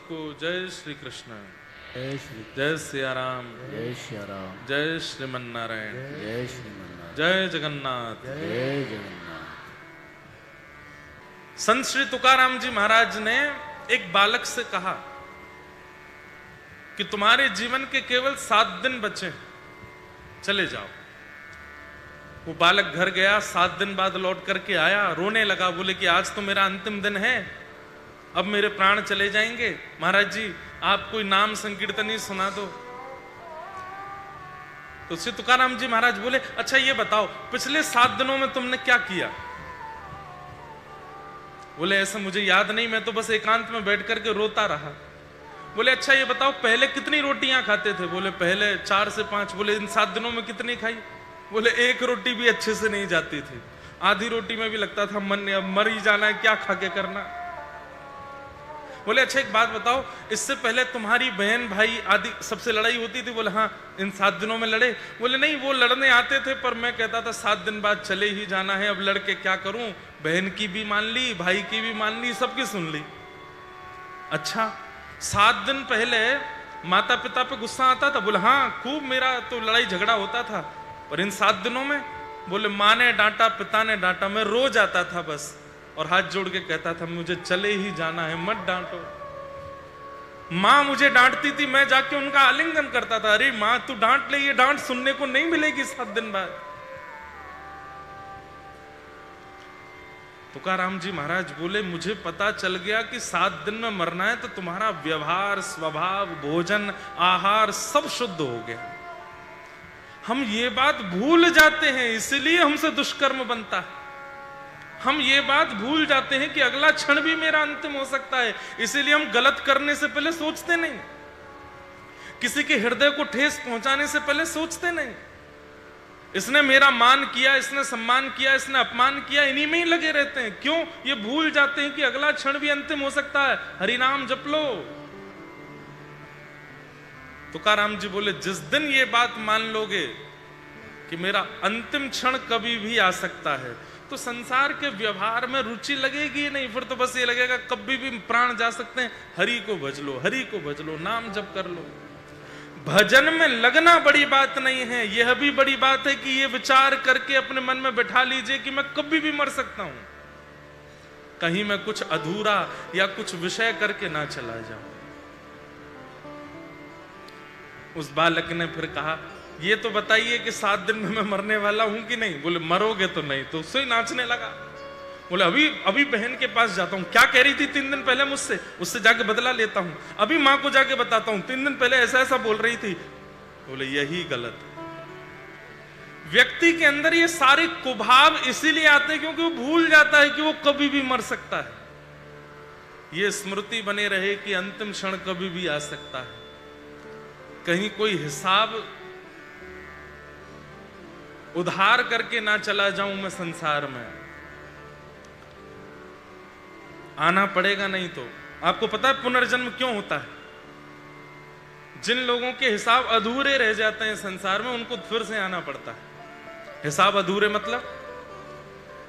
सबको जय श्री कृष्ण, जय श्री जय सिया राम, जय श्री राम, जय श्रीमन नारायण, जय श्रीमन्नारायण, जय जगन्नाथ। जय जगन्नाथ। संत श्री तुकाराम जी महाराज ने एक बालक से कहा कि तुम्हारे जीवन के केवल 7 दिन बचे, चले जाओ। वो बालक घर गया, 7 दिन बाद लौट करके आया, रोने लगा, बोले कि आज तो मेरा अंतिम दिन है, अब मेरे प्राण चले जाएंगे। महाराज जी आप कोई नाम संकीर्तन ही सुना दो। तो श्री तुकाराम जी महाराज बोले, अच्छा ये बताओ पिछले 7 दिनों में तुमने क्या किया? बोले ऐसा मुझे याद नहीं, मैं तो बस एकांत में बैठ करके रोता रहा। बोले अच्छा ये बताओ पहले कितनी रोटियां खाते थे? बोले पहले 4 से 5। बोले इन 7 दिनों में कितनी खाई? बोले 1 रोटी भी अच्छे से नहीं जाती थी, आधी रोटी में भी लगता था मन अब मर ही जाना है, क्या खा के करना। बोले अच्छा एक बात बताओ, इससे पहले तुम्हारी बहन भाई आदि सबसे लड़ाई होती थी? बोले हाँ इन 7 दिनों में लड़े। बोले नहीं वो लड़ने आते थे पर मैं कहता था 7 दिन बाद चले ही जाना है, अब लड़के क्या करूं, बहन की भी मान ली, भाई की भी मान ली, सबकी सुन ली। अच्छा 7 दिन पहले माता पिता पे गुस्सा आता था? बोले हाँ खूब, मेरा तो लड़ाई झगड़ा होता था, पर इन 7 दिनों में? बोले माँ ने डांटा, पिता ने डांटा, मैं रो जाता था बस और हाथ जोड़ के कहता था मुझे चले ही जाना है, मत डांटो। माँ मुझे डांटती थी, मैं जाके उनका आलिंगन करता था, अरे माँ तू डांट ले, ये डांट सुनने को नहीं मिलेगी 7 दिन बाद। तुकाराम जी महाराज बोले मुझे पता चल गया कि 7 दिन में मरना है तो तुम्हारा व्यवहार, स्वभाव, भोजन, आहार सब शुद्ध हो गया। हम ये बात भूल जाते हैं, इसलिए हमसे दुष्कर्म बनता है। हम ये बात भूल जाते हैं कि अगला क्षण भी मेरा अंतिम हो सकता है, इसीलिए हम गलत करने से पहले सोचते नहीं, किसी के हृदय को ठेस पहुंचाने से पहले सोचते नहीं। इसने मेरा मान किया, इसने सम्मान किया, इसने अपमान किया, इन्हीं में ही लगे रहते हैं। क्यों? ये भूल जाते हैं कि अगला क्षण भी अंतिम हो सकता है। हरि नाम जप लो। तुकाराम जी बोले जिस दिन ये बात मान लोगे कि मेरा अंतिम क्षण कभी भी आ सकता है, तो संसार के व्यवहार में रुचि लगेगी नहीं, फिर तो बस ये लगेगा कभी भी प्राण जा सकते हैं, हरि को भज लो, हरि को भज लो, नाम जप कर लो। भजन में लगना बड़ी बात नहीं है, यह भी बड़ी बात है कि ये विचार करके अपने मन में बैठा लीजिए कि मैं कभी भी मर सकता हूं, कहीं मैं कुछ अधूरा या कुछ विषय करके ना चला जाऊं। उस बालक ने फिर कहा ये तो बताइए कि 7 दिन में मैं मरने वाला हूं कि नहीं? बोले मरोगे तो नहीं। तो उससे ही नाचने लगा। बोले अभी बहन के पास जाता हूं, क्या कह रही थी 3 दिन पहले मुझसे, उससे जाके बदला लेता हूं, अभी मां को जाके बताता हूं 3 दिन पहले ऐसा ऐसा बोल रही थी। बोले यही गलत है। व्यक्ति के अंदर ये सारे कुभाव इसीलिए आते हैं क्योंकि वो भूल जाता है कि वो कभी भी मर सकता है। ये स्मृति बने रहे कि अंतिम क्षण कभी भी आ सकता है, कहीं कोई हिसाब उधार करके ना चला जाऊं मैं संसार में, आना पड़ेगा नहीं तो। आपको पता है पुनर्जन्म क्यों होता है? जिन लोगों के हिसाब अधूरे रह जाते हैं संसार में, उनको फिर से आना पड़ता है। हिसाब अधूरे मतलब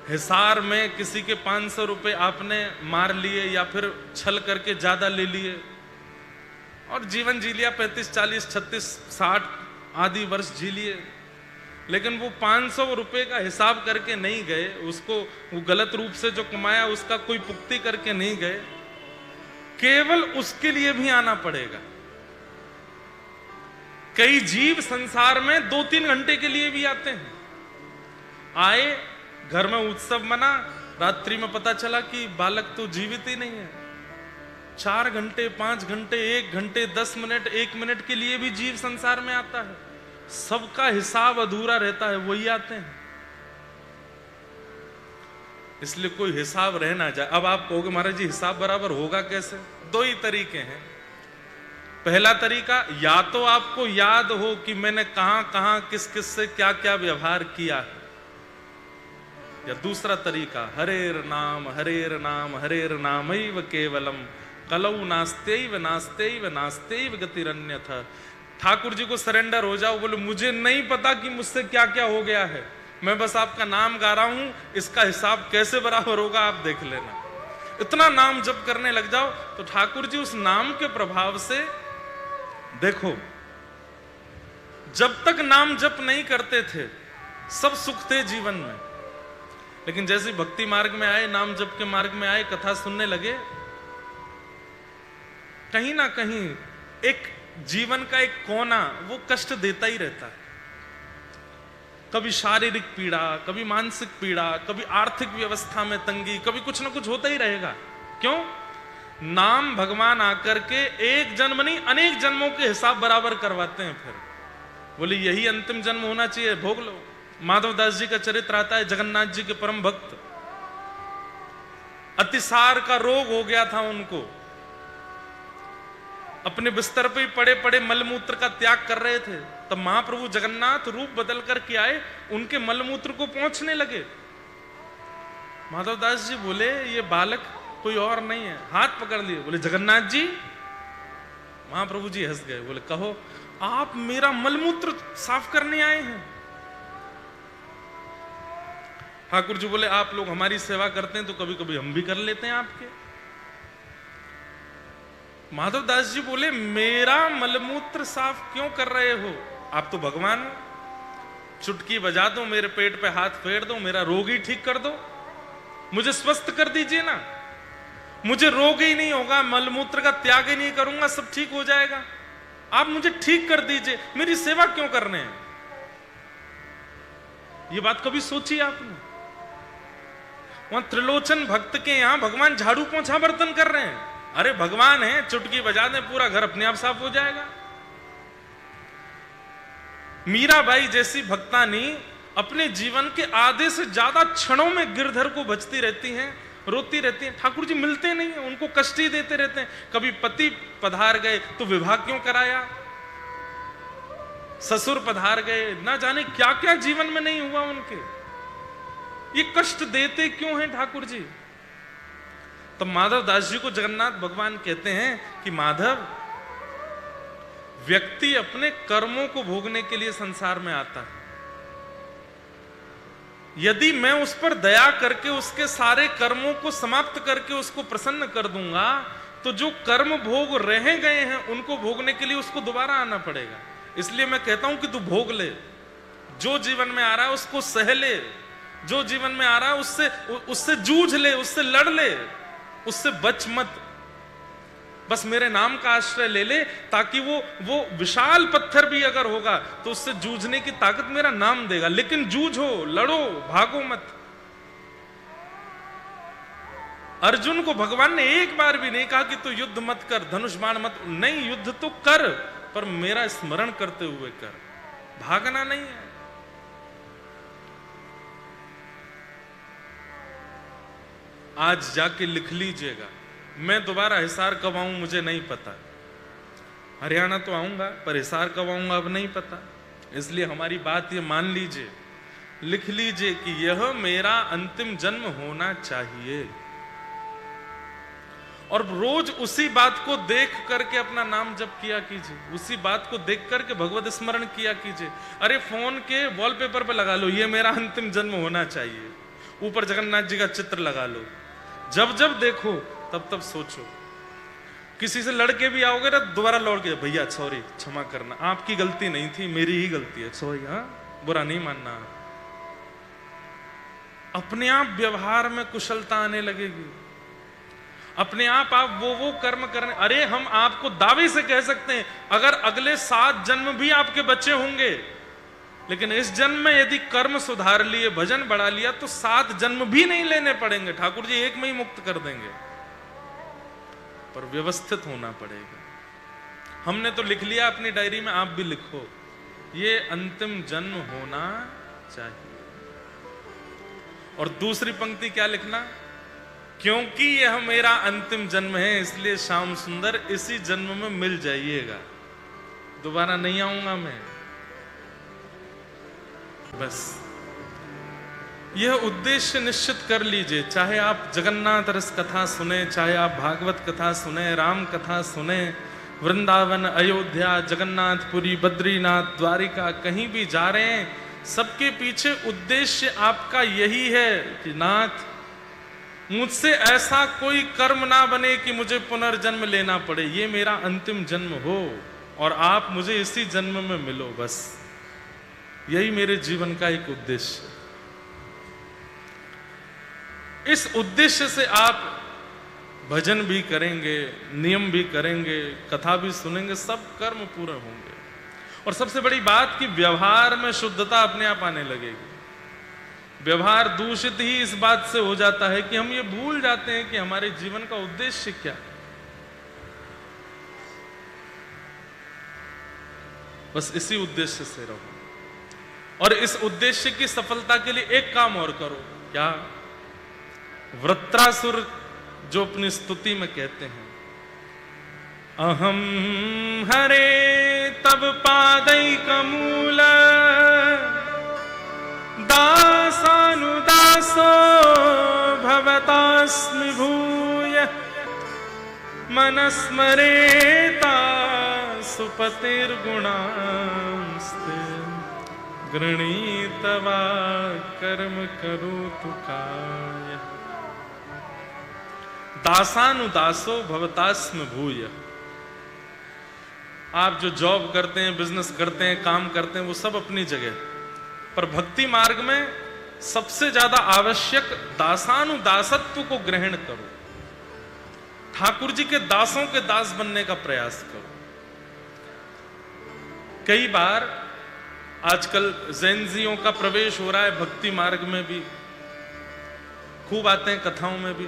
हिसार में किसी के 500 रुपए आपने मार लिए या फिर छल करके ज्यादा ले लिए और जीवन जी लिया, 35, 40, 36, 60 आदि वर्ष जी लिए, लेकिन वो 500 रुपए का हिसाब करके नहीं गए, उसको वो गलत रूप से जो कमाया उसका कोई पुक्ति करके नहीं गए, केवल उसके लिए भी आना पड़ेगा। कई जीव संसार में 2-3 घंटे के लिए भी आते हैं। आए, घर में उत्सव मना, रात्रि में पता चला कि बालक तो जीवित ही नहीं है। 4 घंटे, 5 घंटे, 1 घंटे, 10 मिनट, 1 मिनट के लिए भी जीव संसार में आता है। सबका हिसाब अधूरा रहता है, वही आते हैं। इसलिए कोई हिसाब रह ना जाए। अब आप कहोगे महाराज जी हिसाब बराबर होगा कैसे? 2 ही तरीके हैं। पहला तरीका, या तो आपको याद हो कि मैंने कहां कहां किस किस से क्या क्या व्यवहार किया है, या दूसरा तरीका, हरेर नाम हरेर नाम हरेर नामैव केवलम कलौ नास्तेैव नास्तेैव नास्तेैव गतिरन्यथा। ठाकुर जी को सरेंडर हो जाओ, बोले मुझे नहीं पता कि मुझसे क्या क्या हो गया है, मैं बस आपका नाम गा रहा हूं, इसका हिसाब कैसे बराबर होगा आप देख लेना। इतना नाम जप करने लग जाओ। तो ठाकुर जी उस नाम के प्रभाव से देखो, जब तक नाम जप नहीं करते थे सब सुख थे जीवन में, लेकिन जैसे भक्ति मार्ग में आए, नाम जप के मार्ग में आए, कथा सुनने लगे, कहीं ना कहीं एक जीवन का एक कोना वो कष्ट देता ही रहता है। कभी शारीरिक पीड़ा, कभी मानसिक पीड़ा, कभी आर्थिक व्यवस्था में तंगी, कभी कुछ ना कुछ होता ही रहेगा। क्यों? नाम भगवान आकर के एक जन्म नहीं अनेक जन्मों के हिसाब बराबर करवाते हैं। फिर बोले यही अंतिम जन्म होना चाहिए, भोग लो। माधवदास जी का चरित्र आता है, जगन्नाथ जी के परम भक्त, अतिसार का रोग हो गया था उनको, अपने बिस्तर पे पड़े पड़े मलमूत्र का त्याग कर रहे थे। तब महाप्रभु जगन्नाथ रूप बदल करके आए, उनके मलमूत्र को पहुंचने लगे। माधवदास जी बोले ये बालक कोई और नहीं है, हाथ पकड़ लिए, बोले जगन्नाथ जी। महाप्रभु जी हंस गए, बोले कहो, आप मेरा मलमूत्र साफ करने आए हैं? ठाकुर जी बोले आप लोग हमारी सेवा करते हैं तो कभी कभी हम भी कर लेते हैं आपके। माधवदास जी बोले मेरा मलमूत्र साफ क्यों कर रहे हो? आप तो भगवान हो, चुटकी बजा दो, मेरे पेट पे हाथ फेर दो, मेरा रोग ही ठीक कर दो, मुझे स्वस्थ कर दीजिए ना। मुझे रोग ही नहीं होगा, मलमूत्र का त्याग ही नहीं करूंगा, सब ठीक हो जाएगा। आप मुझे ठीक कर दीजिए, मेरी सेवा क्यों करने हैं? ये बात कभी सोची आपने? वहां त्रिलोचन भक्त के यहां भगवान झाड़ू पोंछा बर्तन कर रहे हैं। अरे भगवान है, चुटकी बजा दें पूरा घर अपने आप साफ हो जाएगा। मीराबाई जैसी भक्तानी अपने जीवन के आधे से ज्यादा क्षणों में गिरधर को बचती रहती हैं, रोती रहती हैं। ठाकुर जी मिलते नहीं हैं, उनको कष्ट ही देते रहते हैं। कभी पति पधार गए तो विवाह क्यों कराया, ससुर पधार गए, ना जाने क्या क्या जीवन में नहीं हुआ उनके। ये कष्ट देते क्यों हैं ठाकुर जी? तब माधव दास जी को जगन्नाथ भगवान कहते हैं कि माधव, व्यक्ति अपने कर्मों को भोगने के लिए संसार में आता है। यदि मैं उस पर दया करके उसके सारे कर्मों को समाप्त करके उसको प्रसन्न कर दूंगा, तो जो कर्म भोग रह गए हैं उनको भोगने के लिए उसको दोबारा आना पड़ेगा। इसलिए मैं कहता हूं कि तू भोग ले, जो जीवन में आ रहा है उसको सह ले, जो जीवन में आ रहा है उससे जूझ ले, उससे लड़ ले, उससे बच मत। बस मेरे नाम का आश्रय ले ले, ताकि वो विशाल पत्थर भी अगर होगा तो उससे जूझने की ताकत मेरा नाम देगा। लेकिन जूझो, लड़ो, भागो मत। अर्जुन को भगवान ने एक बार भी नहीं कहा कि तू युद्ध मत कर, धनुष बाण मत, नहीं, युद्ध तो कर, पर मेरा स्मरण करते हुए कर, भागना नहीं है। आज जाके लिख लीजिएगा, मैं दोबारा हिसार कब आऊं मुझे नहीं पता। हरियाणा तो आऊंगा, पर हिसार कब आऊंगा अब नहीं पता। इसलिए हमारी बात ये मान लीजिए, लिख लीजिए कि यह मेरा अंतिम जन्म होना चाहिए। और रोज उसी बात को देख करके अपना नाम जप किया कीजिए, उसी बात को देख करके भगवत स्मरण किया कीजिए। अरे फोन के वॉलपेपर पे लगा लो, ये मेरा अंतिम जन्म होना चाहिए, ऊपर जगन्नाथ जी का चित्र लगा लो। जब जब देखो तब तब सोचो। किसी से लड़के भी आओगे ना, दोबारा लौट के, भैया सॉरी, क्षमा करना, आपकी गलती नहीं थी, मेरी ही गलती है, सॉरी, हाँ, बुरा नहीं मानना। अपने आप व्यवहार में कुशलता आने लगेगी, अपने आप वो कर्म करने। अरे हम आपको दावे से कह सकते हैं, अगर अगले 7 जन्म भी आपके बच्चे होंगे, लेकिन इस जन्म में यदि कर्म सुधार लिए, भजन बढ़ा लिया, तो 7 जन्म भी नहीं लेने पड़ेंगे, ठाकुर जी एक में ही मुक्त कर देंगे। पर व्यवस्थित होना पड़ेगा। हमने तो लिख लिया अपनी डायरी में, आप भी लिखो, ये अंतिम जन्म होना चाहिए। और दूसरी पंक्ति क्या लिखना? क्योंकि यह मेरा अंतिम जन्म है, इसलिए श्याम सुंदर इसी जन्म में मिल जाइएगा, दोबारा नहीं आऊंगा मैं। बस यह उद्देश्य निश्चित कर लीजिए। चाहे आप जगन्नाथ रस कथा सुने, चाहे आप भागवत कथा सुने, राम कथा सुने, वृंदावन, अयोध्या, जगन्नाथपुरी, बद्रीनाथ, द्वारिका, कहीं भी जा रहे हैं, सबके पीछे उद्देश्य आपका यही है कि नाथ मुझसे ऐसा कोई कर्म ना बने कि मुझे पुनर्जन्म लेना पड़े, ये मेरा अंतिम जन्म हो और आप मुझे इसी जन्म में मिलो, बस यही मेरे जीवन का एक उद्देश्य। इस उद्देश्य से आप भजन भी करेंगे, नियम भी करेंगे, कथा भी सुनेंगे, सब कर्म पूरे होंगे। और सबसे बड़ी बात कि व्यवहार में शुद्धता अपने आप आने लगेगी। व्यवहार दूषित ही इस बात से हो जाता है कि हम ये भूल जाते हैं कि हमारे जीवन का उद्देश्य क्या है। बस इसी उद्देश्य से रहो और इस उद्देश्य की सफलता के लिए एक काम और करो। क्या? वृत्रासुर जो अपनी स्तुति में कहते हैं, अहम हरे तब पादैकमूल दासानुदासो भवतास्मि भूय मनस्मरेता सुपतिर्गुणांस्ते गृणीतवा कर्म करोतु काय। दासानुदासो भवतास्मि भूय। आप जो जॉब करते हैं, बिजनेस करते हैं, काम करते हैं, वो सब अपनी जगह, पर भक्ति मार्ग में सबसे ज्यादा आवश्यक दासानुदासत्व को ग्रहण करो। ठाकुर जी के दासों के दास बनने का प्रयास करो। कई बार आजकल जैनजियों का प्रवेश हो रहा है भक्ति मार्ग में भी, खूब आते हैं कथाओं में भी,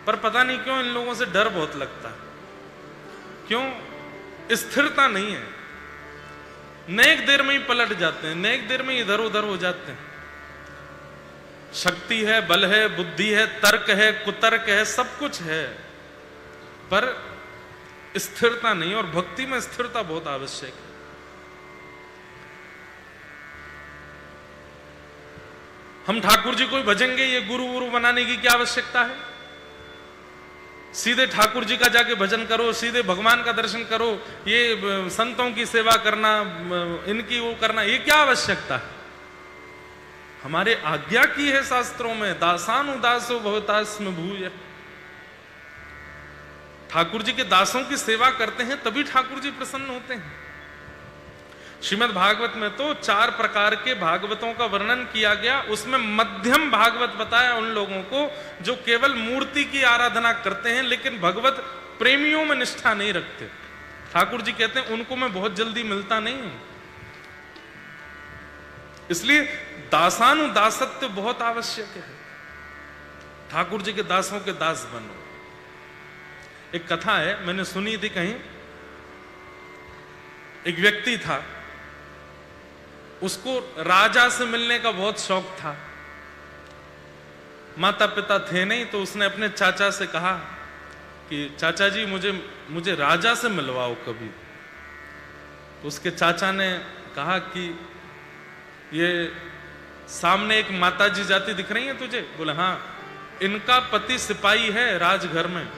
पर पता नहीं क्यों इन लोगों से डर बहुत लगता है। क्यों? स्थिरता नहीं है, नेक देर में ही पलट जाते हैं, नेक देर में इधर उधर हो जाते हैं। शक्ति है, बल है, बुद्धि है, तर्क है, कुतर्क है, सब कुछ है, पर स्थिरता नहीं। और भक्ति में स्थिरता बहुत आवश्यक है। हम ठाकुर जी को ही भजेंगे, ये गुरु गुरु बनाने की क्या आवश्यकता है? सीधे ठाकुर जी का जाके भजन करो, सीधे भगवान का दर्शन करो, ये संतों की सेवा करना, इनकी वो करना, ये क्या आवश्यकता है? हमारे आज्ञा की है शास्त्रों में, दासानुदासो भवतास्मि भूय। ठाकुर जी के दासों की सेवा करते हैं तभी ठाकुर जी प्रसन्न होते हैं। श्रीमद् भागवत में तो 4 प्रकार के भागवतों का वर्णन किया गया। उसमें मध्यम भागवत बताया उन लोगों को जो केवल मूर्ति की आराधना करते हैं लेकिन भगवत प्रेमियों में निष्ठा नहीं रखते। ठाकुर जी कहते हैं उनको मैं बहुत जल्दी मिलता नहीं हूं। इसलिए दासानुदासत्व बहुत आवश्यक है। ठाकुर जी के दासों के दास बनो। एक कथा है, मैंने सुनी थी कहीं। एक व्यक्ति था, उसको राजा से मिलने का बहुत शौक था। माता पिता थे नहीं, तो उसने अपने चाचा से कहा कि चाचा जी मुझे राजा से मिलवाओ कभी। तो उसके चाचा ने कहा कि ये सामने एक माता जी जाती दिख रही है तुझे? बोले हाँ, इनका पति सिपाही है राजघर में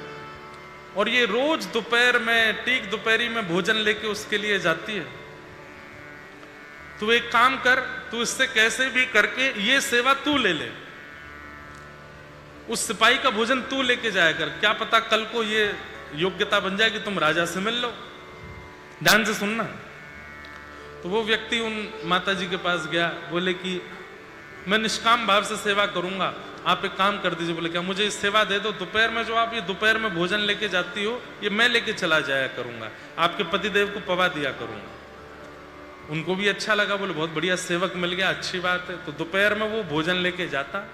और ये रोज दोपहर में, ठीक दोपहरी में भोजन लेके उसके लिए जाती है। तू एक काम कर, तू इससे कैसे भी करके ये सेवा तू ले ले, उस सिपाही का भोजन तू लेके जाया कर, क्या पता कल को ये योग्यता बन जाए कि तुम राजा से मिल लो। ध्यान से सुनना। तो वो व्यक्ति उन माता जी के पास गया, बोले कि मैं निष्काम भाव से सेवा करूंगा, आप एक काम कर दीजिए। बोले क्या? मुझे इस सेवा दे दो, दोपहर में जो आप ये दोपहर में भोजन लेके जाती हो ये मैं लेके चला जाया करूंगा, आपके पतिदेव को पवा दिया करूंगा। उनको भी अच्छा लगा, बोले बहुत बढ़िया सेवक मिल गया, अच्छी बात है। तो दोपहर में वो भोजन लेके जाता,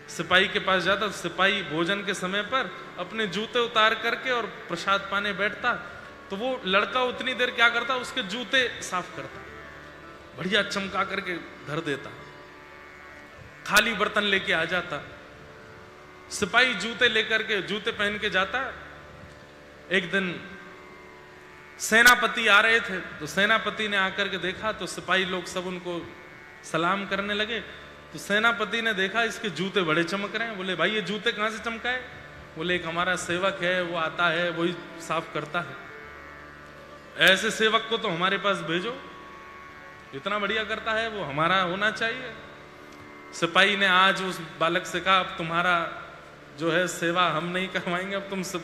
सिपाही के पास जाता। सिपाही भोजन के समय पर अपने जूते उतार करके और प्रसाद पाने बैठता। तो वो लड़का उतनी देर क्या करता, उसके जूते साफ करता, बढ़िया चमका करके धर देता, खाली बर्तन लेके आ जाता। सिपाही जूते लेकर के, जूते पहन के जाता। एक दिन सेनापति आ रहे थे, तो सेनापति ने आकर के देखा तो सिपाही लोग सब उनको सलाम करने लगे। तो सेनापति ने देखा इसके जूते बड़े चमक रहे हैं। बोले भाई ये जूते कहां से चमकाए? बोले एक हमारा सेवक है, वो आता है, वही साफ करता है। ऐसे सेवक को तो हमारे पास भेजो, इतना बढ़िया करता है वो, हमारा होना चाहिए। सिपाही ने आज उस बालक से कहा, अब तुम्हारा जो है सेवा हम नहीं करवाएंगे, अब तुम सब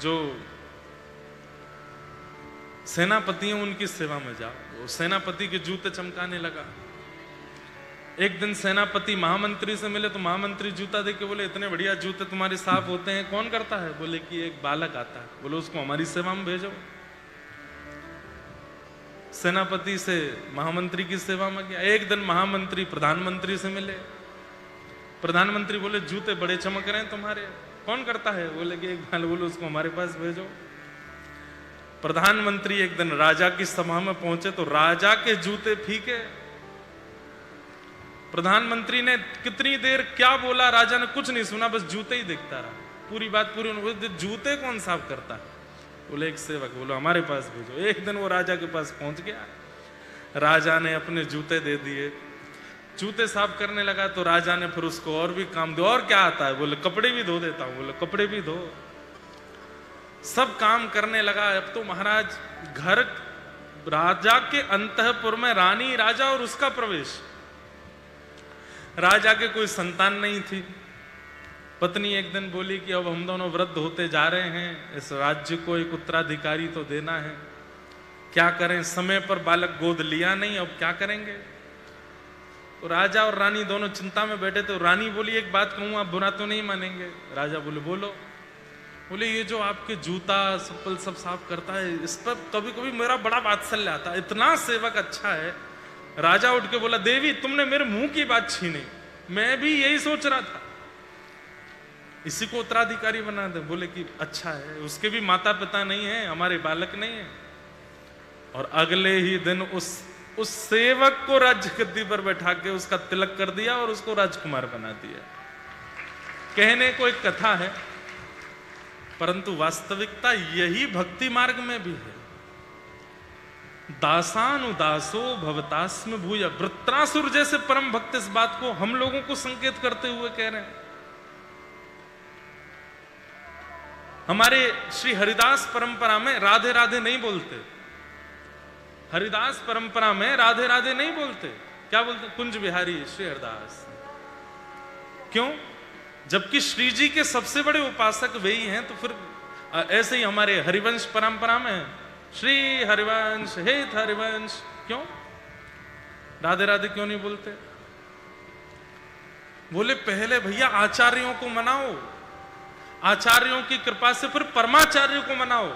जो सेनापति हैं उनकी सेवा में जाओ। वो सेनापति के जूते चमकाने लगा। एक दिन सेनापति महामंत्री से मिले तो महामंत्री जूता देके बोले, इतने बढ़िया जूते तुम्हारे साफ होते हैं, कौन करता है? बोले कि एक बालक आता है। बोले उसको हमारी सेवा में भेजो। सेनापति से महामंत्री की सेवा में गया। एक दिन महामंत्री प्रधानमंत्री से मिले। प्रधानमंत्री बोले, जूते बड़े चमक रहे हैं तुम्हारे, कौन करता है? बोले कि एक बालक। बोले उसको हमारे पास भेजो। प्रधानमंत्री एक दिन राजा की सभा में पहुंचे तो राजा के जूते फीके। प्रधानमंत्री ने कितनी देर क्या बोला, राजा ने कुछ नहीं सुना, बस जूते ही देखता रहा। पूरी बात पूरी उन्होंने, जूते कौन साफ करता है? बोले एक सेवक। बोलो हमारे पास भेजो। एक दिन वो राजा के पास पहुंच गया। राजा ने अपने जूते दे दिए, जूते साफ करने लगा तो राजा ने फिर उसको और भी काम दिया। और क्या आता है? बोले कपड़े भी धो देता हूं। बोले कपड़े भी धो। सब काम करने लगा। अब तो महाराज घर, राजा के अंतःपुर में रानी, राजा और उसका प्रवेश। राजा के कोई संतान नहीं थी। पत्नी एक दिन बोली कि अब हम दोनों वृद्ध होते जा रहे हैं, इस राज्य को एक उत्तराधिकारी तो देना है, क्या करें? समय पर बालक गोद लिया नहीं, अब क्या करेंगे? तो राजा और रानी दोनों चिंता में बैठे। तो रानी बोली, एक बात कहूं, आप बुरा तो नहीं मानेंगे? राजा बोले, बोलो। बोले, ये जो आपके जूता चप्पल सब साफ करता है, इस पर कभी कभी मेरा बड़ा वात्सल्य आता है, इतना सेवक अच्छा है। राजा उठ के बोला, देवी तुमने मेरे मुंह की बात छीनी, मैं भी यही सोच रहा था, इसी को उत्तराधिकारी बना दे। बोले कि अच्छा है, उसके भी माता पिता नहीं है, हमारे बालक नहीं है। और अगले ही दिन उस सेवक को राज्य गद्दी पर बैठा के उसका तिलक कर दिया और उसको राजकुमार बना दिया। कहने को एक कथा है, परंतु वास्तविकता यही भक्ति मार्ग में भी है। दासानुदासो भवतास्म भूय। वृत्रासुर जैसे परम भक्त इस बात को हम लोगों को संकेत करते हुए कह रहे हैं। हमारे श्री हरिदास परंपरा में राधे राधे नहीं बोलते। हरिदास परंपरा में राधे राधे नहीं बोलते। क्या बोलते? कुंज बिहारी श्री हरिदास। क्यों? जबकि श्री जी के सबसे बड़े उपासक वही हैं। तो फिर ऐसे ही हमारे हरिवंश परंपरा में श्री हरिवंश, हेत हरिवंश, क्यों राधे राधे क्यों नहीं बोलते? बोले पहले भैया आचार्यों को मनाओ, आचार्यों की कृपा से फिर परमाचार्यों को मनाओ,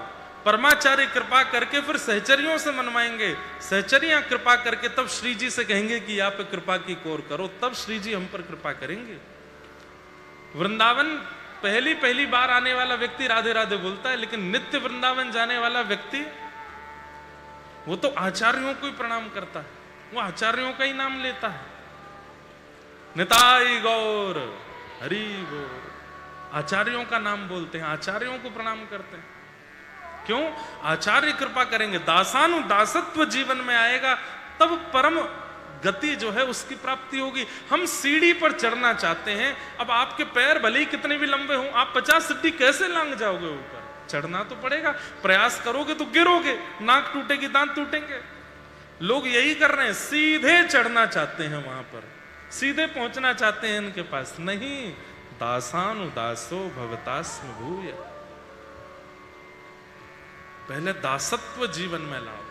परमाचार्य कृपा करके फिर सहचर्यों से मनवाएंगे, सहचर्या कृपा करके तब श्री जी से कहेंगे कि आप कृपा की कोर करो, तब श्री जी हम पर कृपा करेंगे। वृंदावन पहली बार आने वाला व्यक्ति राधे राधे बोलता है, लेकिन नित्य वृंदावन जाने वाला व्यक्ति वो तो आचार्यों को ही प्रणाम करता है, वो आचार्यों का ही नाम लेता है। निताई गौर हरि गौर, आचार्यों का नाम बोलते हैं, आचार्यों को प्रणाम करते हैं। क्यों? आचार्य कृपा करेंगे, दासानुदासत्व जीवन में आएगा, तब परम गति जो है उसकी प्राप्ति होगी। हम सीढ़ी पर चढ़ना चाहते हैं, अब आपके पैर भले ही कितने भी लंबे हों, आप 50 सीढ़ी कैसे लांग जाओगे ऊपर? चढ़ना तो पड़ेगा। प्रयास करोगे तो गिरोगे, नाक टूटेगी, दांत टूटेंगे। लोग यही कर रहे हैं, सीधे चढ़ना चाहते हैं, वहां पर सीधे पहुंचना चाहते हैं इनके पास। नहीं, दासानुदासो भवतास्म भूय। पहले दासत्व जीवन में लाओ,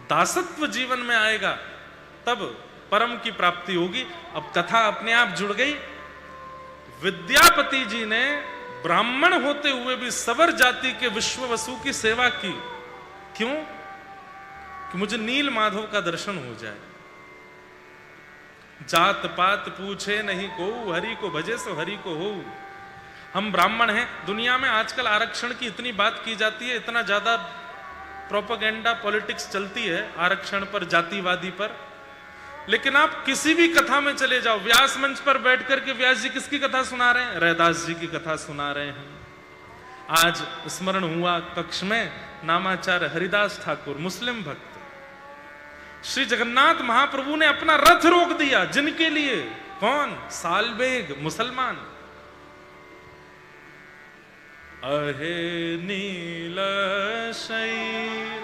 दासत्व जीवन में आएगा तब परम की प्राप्ति होगी। अब कथा अपने आप जुड़ गई। विद्यापति जी ने ब्राह्मण होते हुए भी सवर जाति के विश्ववसु की सेवा की। क्यों? कि मुझे नील माधव का दर्शन हो जाए। जात पात पूछे नहीं को, हरि को भजे सो हरि को हो। हम ब्राह्मण हैं। दुनिया में आजकल आरक्षण की इतनी बात की जाती है, इतना ज्यादा प्रोपेगेंडा पॉलिटिक्स चलती है आरक्षण पर, जातिवादी पर, लेकिन आप किसी भी कथा में चले जाओ, व्यास मंच पर बैठ करके व्यास जी किसकी कथा सुना रहे हैं? रैदास जी की कथा सुना रहे हैं। आज स्मरण हुआ कक्ष में नामाचार्य हरिदास ठाकुर, मुस्लिम भक्त। श्री जगन्नाथ महाप्रभु ने अपना रथ रोक दिया जिनके लिए। कौन? सालबेग मुसलमान। अहे नील शैर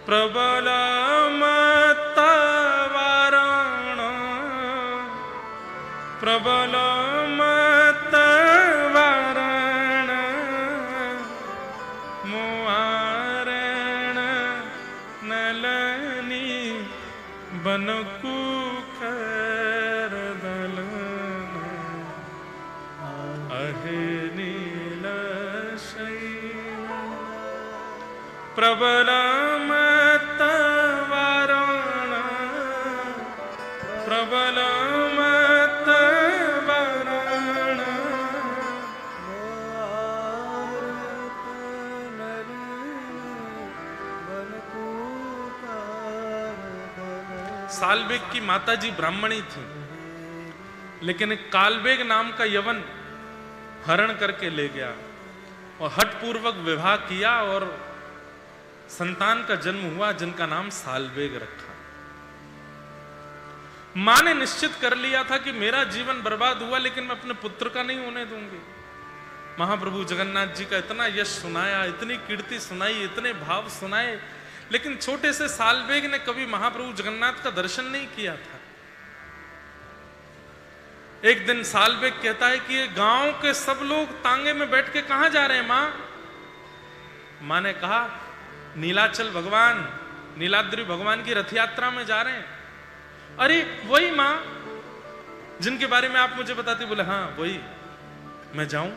प्रबल मतवार प्रबल मत वारण मुआरण नलनी बनकु कर दलन अहे नील शैल प्रबल मत वारण प्रबल मत वारण सालबेग की माताजी ब्राह्मणी थी, लेकिन एक कालबेग नाम का यवन हरण करके ले गया और हठपूर्वक विवाह किया और संतान का जन्म हुआ जिनका नाम सालबेग रखा। मां ने निश्चित कर लिया था कि मेरा जीवन बर्बाद हुआ लेकिन मैं अपने पुत्र का नहीं होने दूंगी। महाप्रभु जगन्नाथ जी का इतना यश सुनाया, इतनी कीर्ति सुनाई, इतने भाव सुनाए, लेकिन छोटे से सालबेग ने कभी महाप्रभु जगन्नाथ का दर्शन नहीं किया था। एक दिन सालबेग कहता है कि ये गांव के सब लोग तांगे में बैठ के कहां जा रहे हैं मां? मां ने कहा नीलाचल भगवान, नीलाद्रि भगवान की रथ यात्रा में जा रहे हैं। अरे वही मां जिनके बारे में आप मुझे बताती। बोले हाँ वही, मैं जाऊं?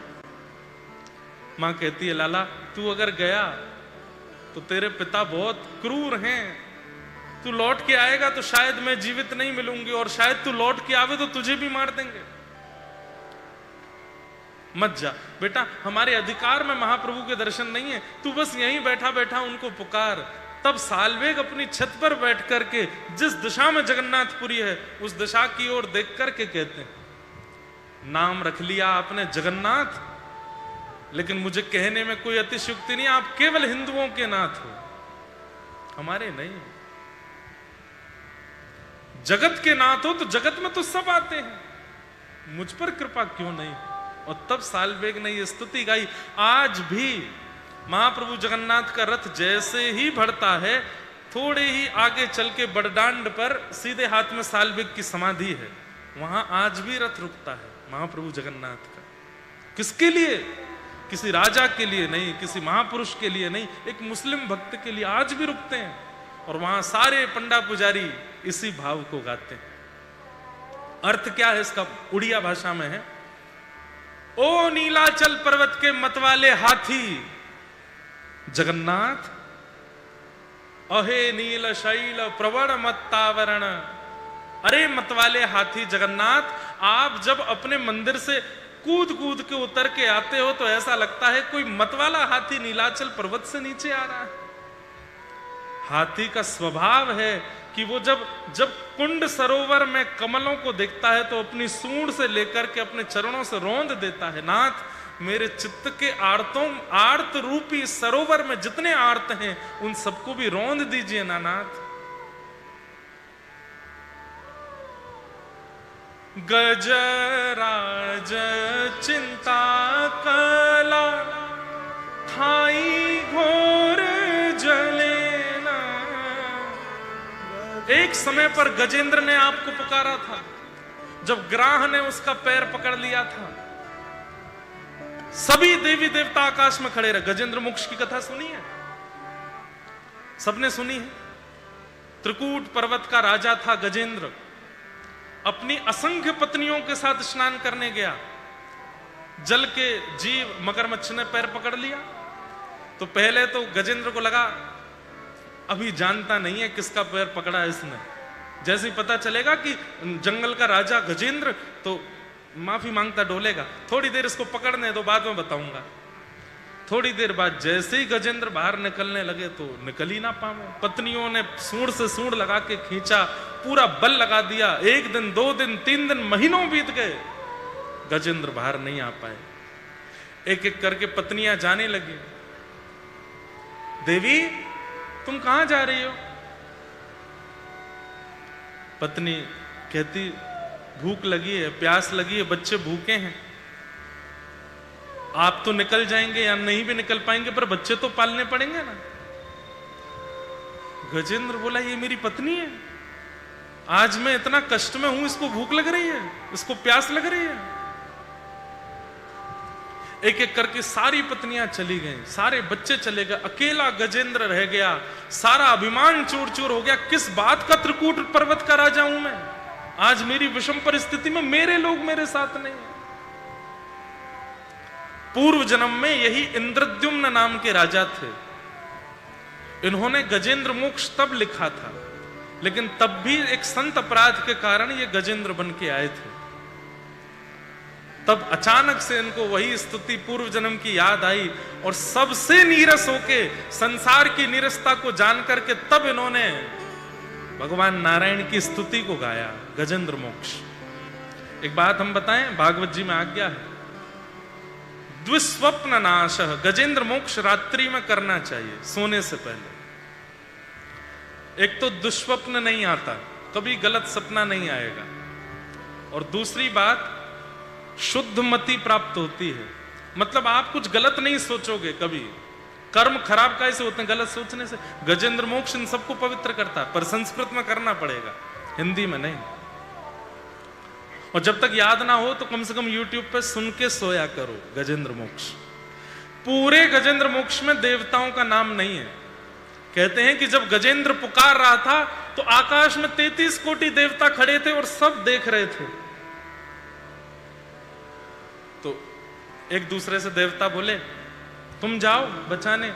मां कहती है लाला तू अगर गया तो तेरे पिता बहुत क्रूर हैं, तू लौट के आएगा तो शायद मैं जीवित नहीं मिलूंगी, और शायद तू लौट के आवे तो तुझे भी मार देंगे। मत जा बेटा, हमारे अधिकार में महाप्रभु के दर्शन नहीं है, तू बस यहीं बैठा बैठा उनको पुकार। तब सालबेग अपनी छत पर बैठ करके जिस दिशा में जगन्नाथपुरी है उस दिशा की ओर देख करके कहते हैं नाम रख लिया आपने जगन्नाथ, लेकिन मुझे कहने में कोई अतिशयोक्ति नहीं, आप केवल हिंदुओं के नाथ हो, हमारे नहीं। जगत के नाथ हो तो जगत में तो सब आते हैं, मुझ पर कृपा क्यों नहीं? और तब सालबेग ने ये स्तुति गाई। आज भी महाप्रभु जगन्नाथ का रथ जैसे ही बढ़ता है, थोड़े ही आगे चल के बड़डांड पर सीधे हाथ में सालबेग की समाधि है, वहां आज भी रथ रुकता है महाप्रभु जगन्नाथ का। किसके लिए? किसी राजा के लिए नहीं, किसी महापुरुष के लिए नहीं, एक मुस्लिम भक्त के लिए आज भी रुकते हैं। और वहां सारे पंडा पुजारी इसी भाव को गाते हैं। अर्थ क्या है इसका? उड़िया भाषा में है, ओ नीलाचल पर्वत के मतवाले हाथी जगन्नाथ, अहे नील शैल प्रवण मत्तावरण। अरे मतवाले हाथी जगन्नाथ, आप जब अपने मंदिर से कूद कूद के उतर के आते हो तो ऐसा लगता है कोई मतवाला हाथी नीलाचल पर्वत से नीचे आ रहा है। हाथी का स्वभाव है कि वो जब कुंड सरोवर में कमलों को देखता है तो अपनी सूंड से लेकर के अपने चरणों से रौंद देता है, नाथ मेरे चित्त के आर्त रूपी सरोवर में जितने आर्त हैं उन सबको भी रौंद दीजिए ना नाथ। गजराज चिंता कला थाई घोर जलेना। एक समय पर गजेंद्र ने आपको पुकारा था, जब ग्राह ने उसका पैर पकड़ लिया था, सभी देवी देवता आकाश में खड़े रहे। गजेंद्र मोक्ष की कथा सुनी है? सबने सुनी है। त्रिकूट पर्वत का राजा था गजेंद्र, अपनी असंख्य पत्नियों के साथ स्नान करने गया, जल के जीव मगरमच्छ ने पैर पकड़ लिया। तो पहले तो गजेंद्र को लगा अभी जानता नहीं है किसका पैर पकड़ा इसने, जैसे ही पता चलेगा कि जंगल का राजा गजेंद्र, तो माफी मांगता डोलेगा, थोड़ी देर इसको पकड़ने दो बाद में बताऊंगा। थोड़ी देर बाद जैसे ही गजेंद्र बाहर निकलने लगे तो निकल ही ना पावे। पत्नियों ने सूंड से सूंड लगा के खींचा, पूरा बल लगा दिया। 1 दिन 2 दिन 3 दिन महीनों बीत गए, गजेंद्र बाहर नहीं आ पाए। एक एक करके पत्नियां जाने लगी, देवी तुम कहां जा रही हो? पत्नी कहती भूख लगी है, प्यास लगी है, बच्चे भूखे हैं, आप तो निकल जाएंगे या नहीं भी निकल पाएंगे पर बच्चे तो पालने पड़ेंगे ना। गजेंद्र बोला ये मेरी पत्नी है, आज मैं इतना कष्ट में हूं, इसको भूख लग रही है, इसको प्यास लग रही है। एक एक करके सारी पत्नियां चली गईं, सारे बच्चे चले गए, अकेला गजेंद्र रह गया, सारा अभिमान चूर चूर हो गया। किस बात का त्रिकूट पर्वत का राजा हूं मैं? आज मेरी विषम परिस्थिति में मेरे लोग मेरे साथ नहीं है। पूर्व जन्म में यही इंद्रद्युम्न नाम के राजा थे। इन्होंने गजेंद्र मोक्ष तब लिखा था, लेकिन तब भी एक संत अपराध के कारण ये गजेंद्र बन के आए थे। तब अचानक से इनको वही स्तुति पूर्व जन्म की याद आई और सबसे नीरस होके, संसार की नीरसता को जान करके तब इन्होंने भगवान नारायण की स्तुति को गाया, गजेंद्र मोक्ष। एक बात हम बताएं, भागवत जी में आज्ञा है, द्विस्वप्न नाश, गजेंद्र मोक्ष रात्रि में करना चाहिए सोने से पहले। एक तो दुष्स्वप्न नहीं आता, कभी गलत सपना नहीं आएगा, और दूसरी बात शुद्ध मति प्राप्त होती है। मतलब आप कुछ गलत नहीं सोचोगे कभी। कर्म खराब कैसे होते हैं? गलत सोचने से। गजेंद्र मोक्ष इन सबको पवित्र करता है, पर संस्कृत में करना पड़ेगा, हिंदी में नहीं। और जब तक याद ना हो तो कम से कम YouTube पे सुन के सोया करो गजेंद्र मोक्ष। पूरे गजेंद्र मोक्ष में देवताओं का नाम नहीं है। कहते हैं कि जब गजेंद्र पुकार रहा था तो आकाश में 33 कोटि देवता खड़े थे और सब देख रहे थे। तो एक दूसरे से देवता बोले तुम जाओ बचाने,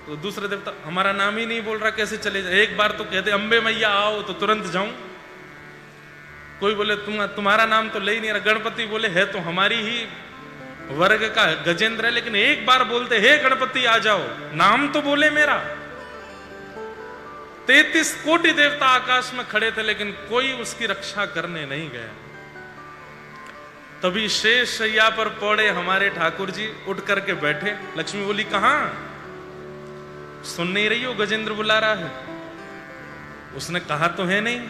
तो दूसरे देवता हमारा नाम ही नहीं बोल रहा, कैसे चले जाए? एक बार तो कहते अम्बे मैया आओ तो तुरंत जाऊं। कोई बोले तुम्हारा नाम तो ले ही नहीं रहा। गणपति बोले है तो हमारी ही वर्ग का गजेंद्र है, लेकिन एक बार बोलते हे गणपति आ जाओ, नाम तो बोले मेरा। 33 कोटि देवता आकाश में खड़े थे, लेकिन कोई उसकी रक्षा करने नहीं गया। तभी शेष शैया पर पौड़े हमारे ठाकुर जी उठ करके बैठे। लक्ष्मी बोली कहां? सुन नहीं रही हो? गजेंद्र बुला रहा है। उसने कहा तो है नहीं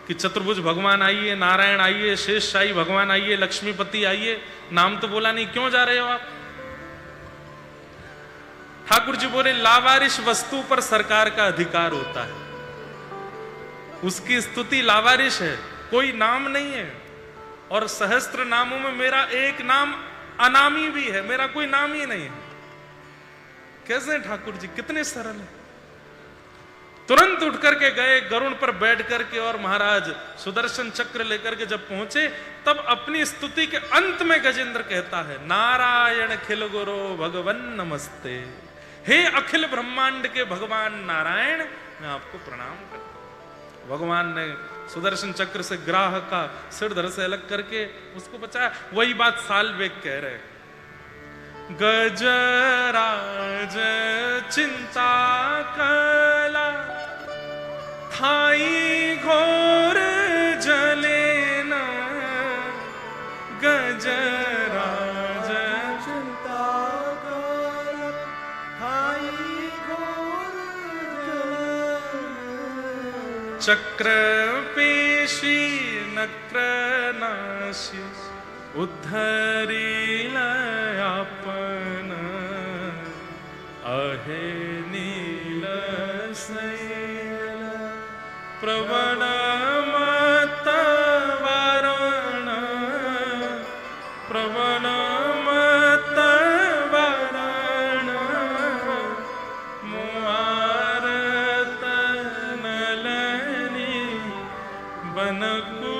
कि चतुर्भुज भगवान आइए, नारायण आइए, शेषशाही भगवान आइए, लक्ष्मीपति आइए, नाम तो बोला नहीं, क्यों जा रहे हो आप? ठाकुर जी बोले लावारिश वस्तु पर सरकार का अधिकार होता है, उसकी स्तुति लावारिश है, कोई नाम नहीं है। और सहस्त्र नामों में मेरा एक नाम अनामी भी है, मेरा कोई नाम ही नहीं है। कैसे ठाकुर जी, कितने सरल है। तुरंत उठ करके गए, गरुड़ पर बैठ करके, और महाराज सुदर्शन चक्र लेकर के जब पहुंचे तब अपनी स्तुति के अंत में गजेंद्र कहता है नारायण खिल गुरो भगवन नमस्ते। हे अखिल ब्रह्मांड के भगवान नारायण, मैं आपको प्रणाम करता हूं। भगवान ने सुदर्शन चक्र से ग्राह का सिर धड़ से अलग करके उसको बचाया। वही बात साल वेग कह रहे, गजराज चिंता कला थाई घोर जलेन, गजराज चिंता कला थाई घोर जलेन, चक्र पेशी नक्र नाशी उद्धरील आपन, अहे नील शैल प्रवण मत वारण, प्रवण मत वारण, मुआरत नलनी बनकु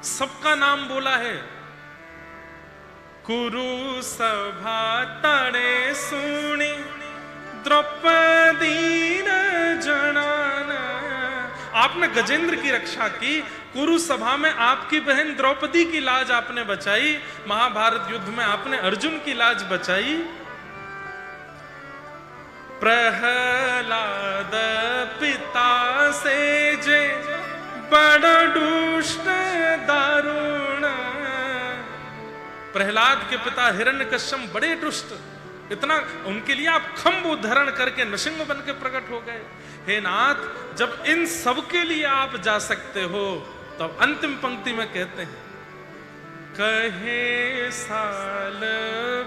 सबका नाम बोला है। कुरु सभा तड़े सुनी द्रौपदी न जनान, आपने गजेंद्र की रक्षा की। कुरु सभा में आपकी बहन द्रौपदी की लाज आपने बचाई। महाभारत युद्ध में आपने अर्जुन की लाज बचाई। प्रहलाद पिता से जे बड़ दुष्ट दारुण, प्रहलाद के पिता हिरण्यकश्यप बड़े दुष्ट, इतना उनके लिए आप खंभ धारण करके नृसिंह बन के प्रकट हो गए। हे नाथ, जब इन सब के लिए आप जा सकते हो तब अंतिम पंक्ति में कहते हैं कहे साल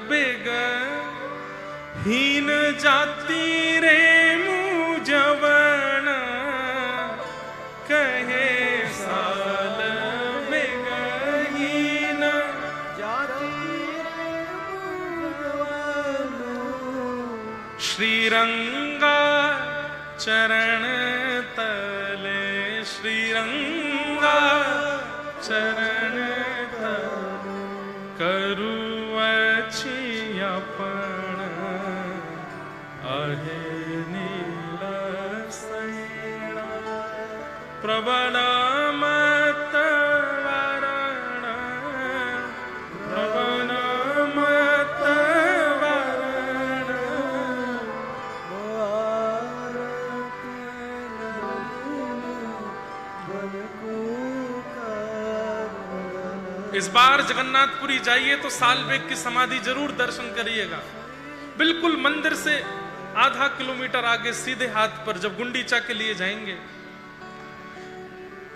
बेग हीन जाति रे मुझवन, कहे साल बेग हीन जाति रे मुझवन। श्रीरंगा चरण तले, श्रीरंगा चरण तले करु अपन आहे नील सैना, प्रबल मत वरण, प्रबल मत वरण। इस बार जगन्नाथपुरी जाइए तो सालबेग की समाधि जरूर दर्शन करिएगा। बिल्कुल मंदिर से आधा किलोमीटर आगे सीधे हाथ पर जब गुंडीचा के लिए जाएंगे,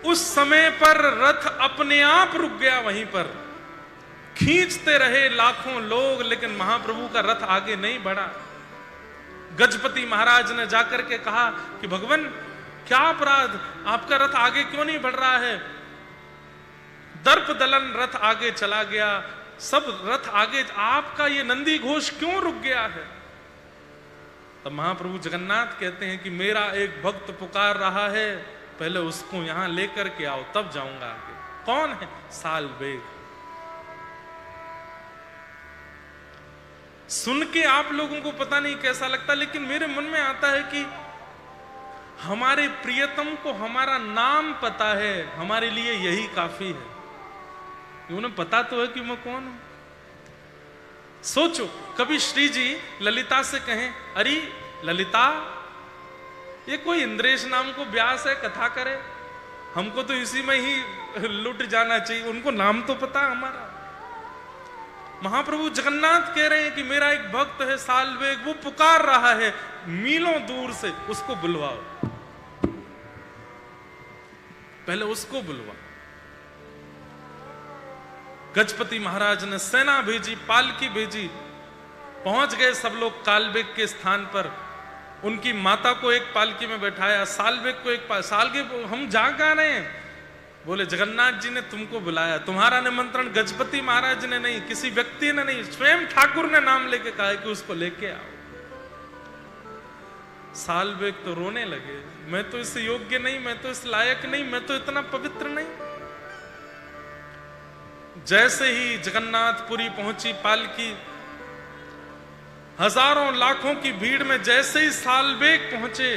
उस समय पर रथ अपने आप रुक गया। वहीं पर खींचते रहे लाखों लोग, लेकिन महाप्रभु का रथ आगे नहीं बढ़ा। गजपति महाराज ने जाकर के कहा कि भगवान क्या अपराध, आपका रथ आगे क्यों नहीं बढ़ रहा है? दर्प दलन रथ आगे चला गया, सब रथ आगे, आपका ये नंदी घोष क्यों रुक गया है? तब महाप्रभु जगन्नाथ कहते हैं कि मेरा एक भक्त पुकार रहा है, पहले उसको यहां लेकर के आओ तब जाऊंगा आगे। कौन है? सालबेग। सुन के आप लोगों को पता नहीं कैसा लगता, लेकिन मेरे मन में आता है कि हमारे प्रियतम को हमारा नाम पता है, हमारे लिए यही काफी है। उन्हें पता तो है कि मैं कौन हूं। सोचो कभी श्री जी ललिता से कहें, अरे ललिता, ये कोई इंद्रेश नाम को व्यास है, कथा करे, हमको तो इसी में ही लुट जाना चाहिए। उनको नाम तो पता हमारा। महाप्रभु जगन्नाथ कह रहे हैं कि मेरा एक भक्त है सालबेग, वो पुकार रहा है मीलों दूर से, उसको बुलवाओ, पहले उसको बुलवाओ। गजपति महाराज ने सेना भेजी, पालकी भेजी, पहुंच गए सब लोग कालबेग के स्थान पर। उनकी माता को एक पालकी में बैठाया, सालबेग को एक सालबेग, हम जा कहां रहे हैं? बोले जगन्नाथ जी ने तुमको बुलाया, तुम्हारा निमंत्रण गजपति महाराज ने नहीं, किसी व्यक्ति ने नहीं, स्वयं ठाकुर ने नाम लेके कहा है कि उसको लेके आओ। सालबेग तो रोने लगे, मैं तो इस योग्य नहीं, मैं तो इस लायक नहीं, मैं तो इतना पवित्र नहीं। जैसे ही जगन्नाथपुरी पहुंची पालकी, हजारों लाखों की भीड़ में जैसे ही सालबेग पहुंचे,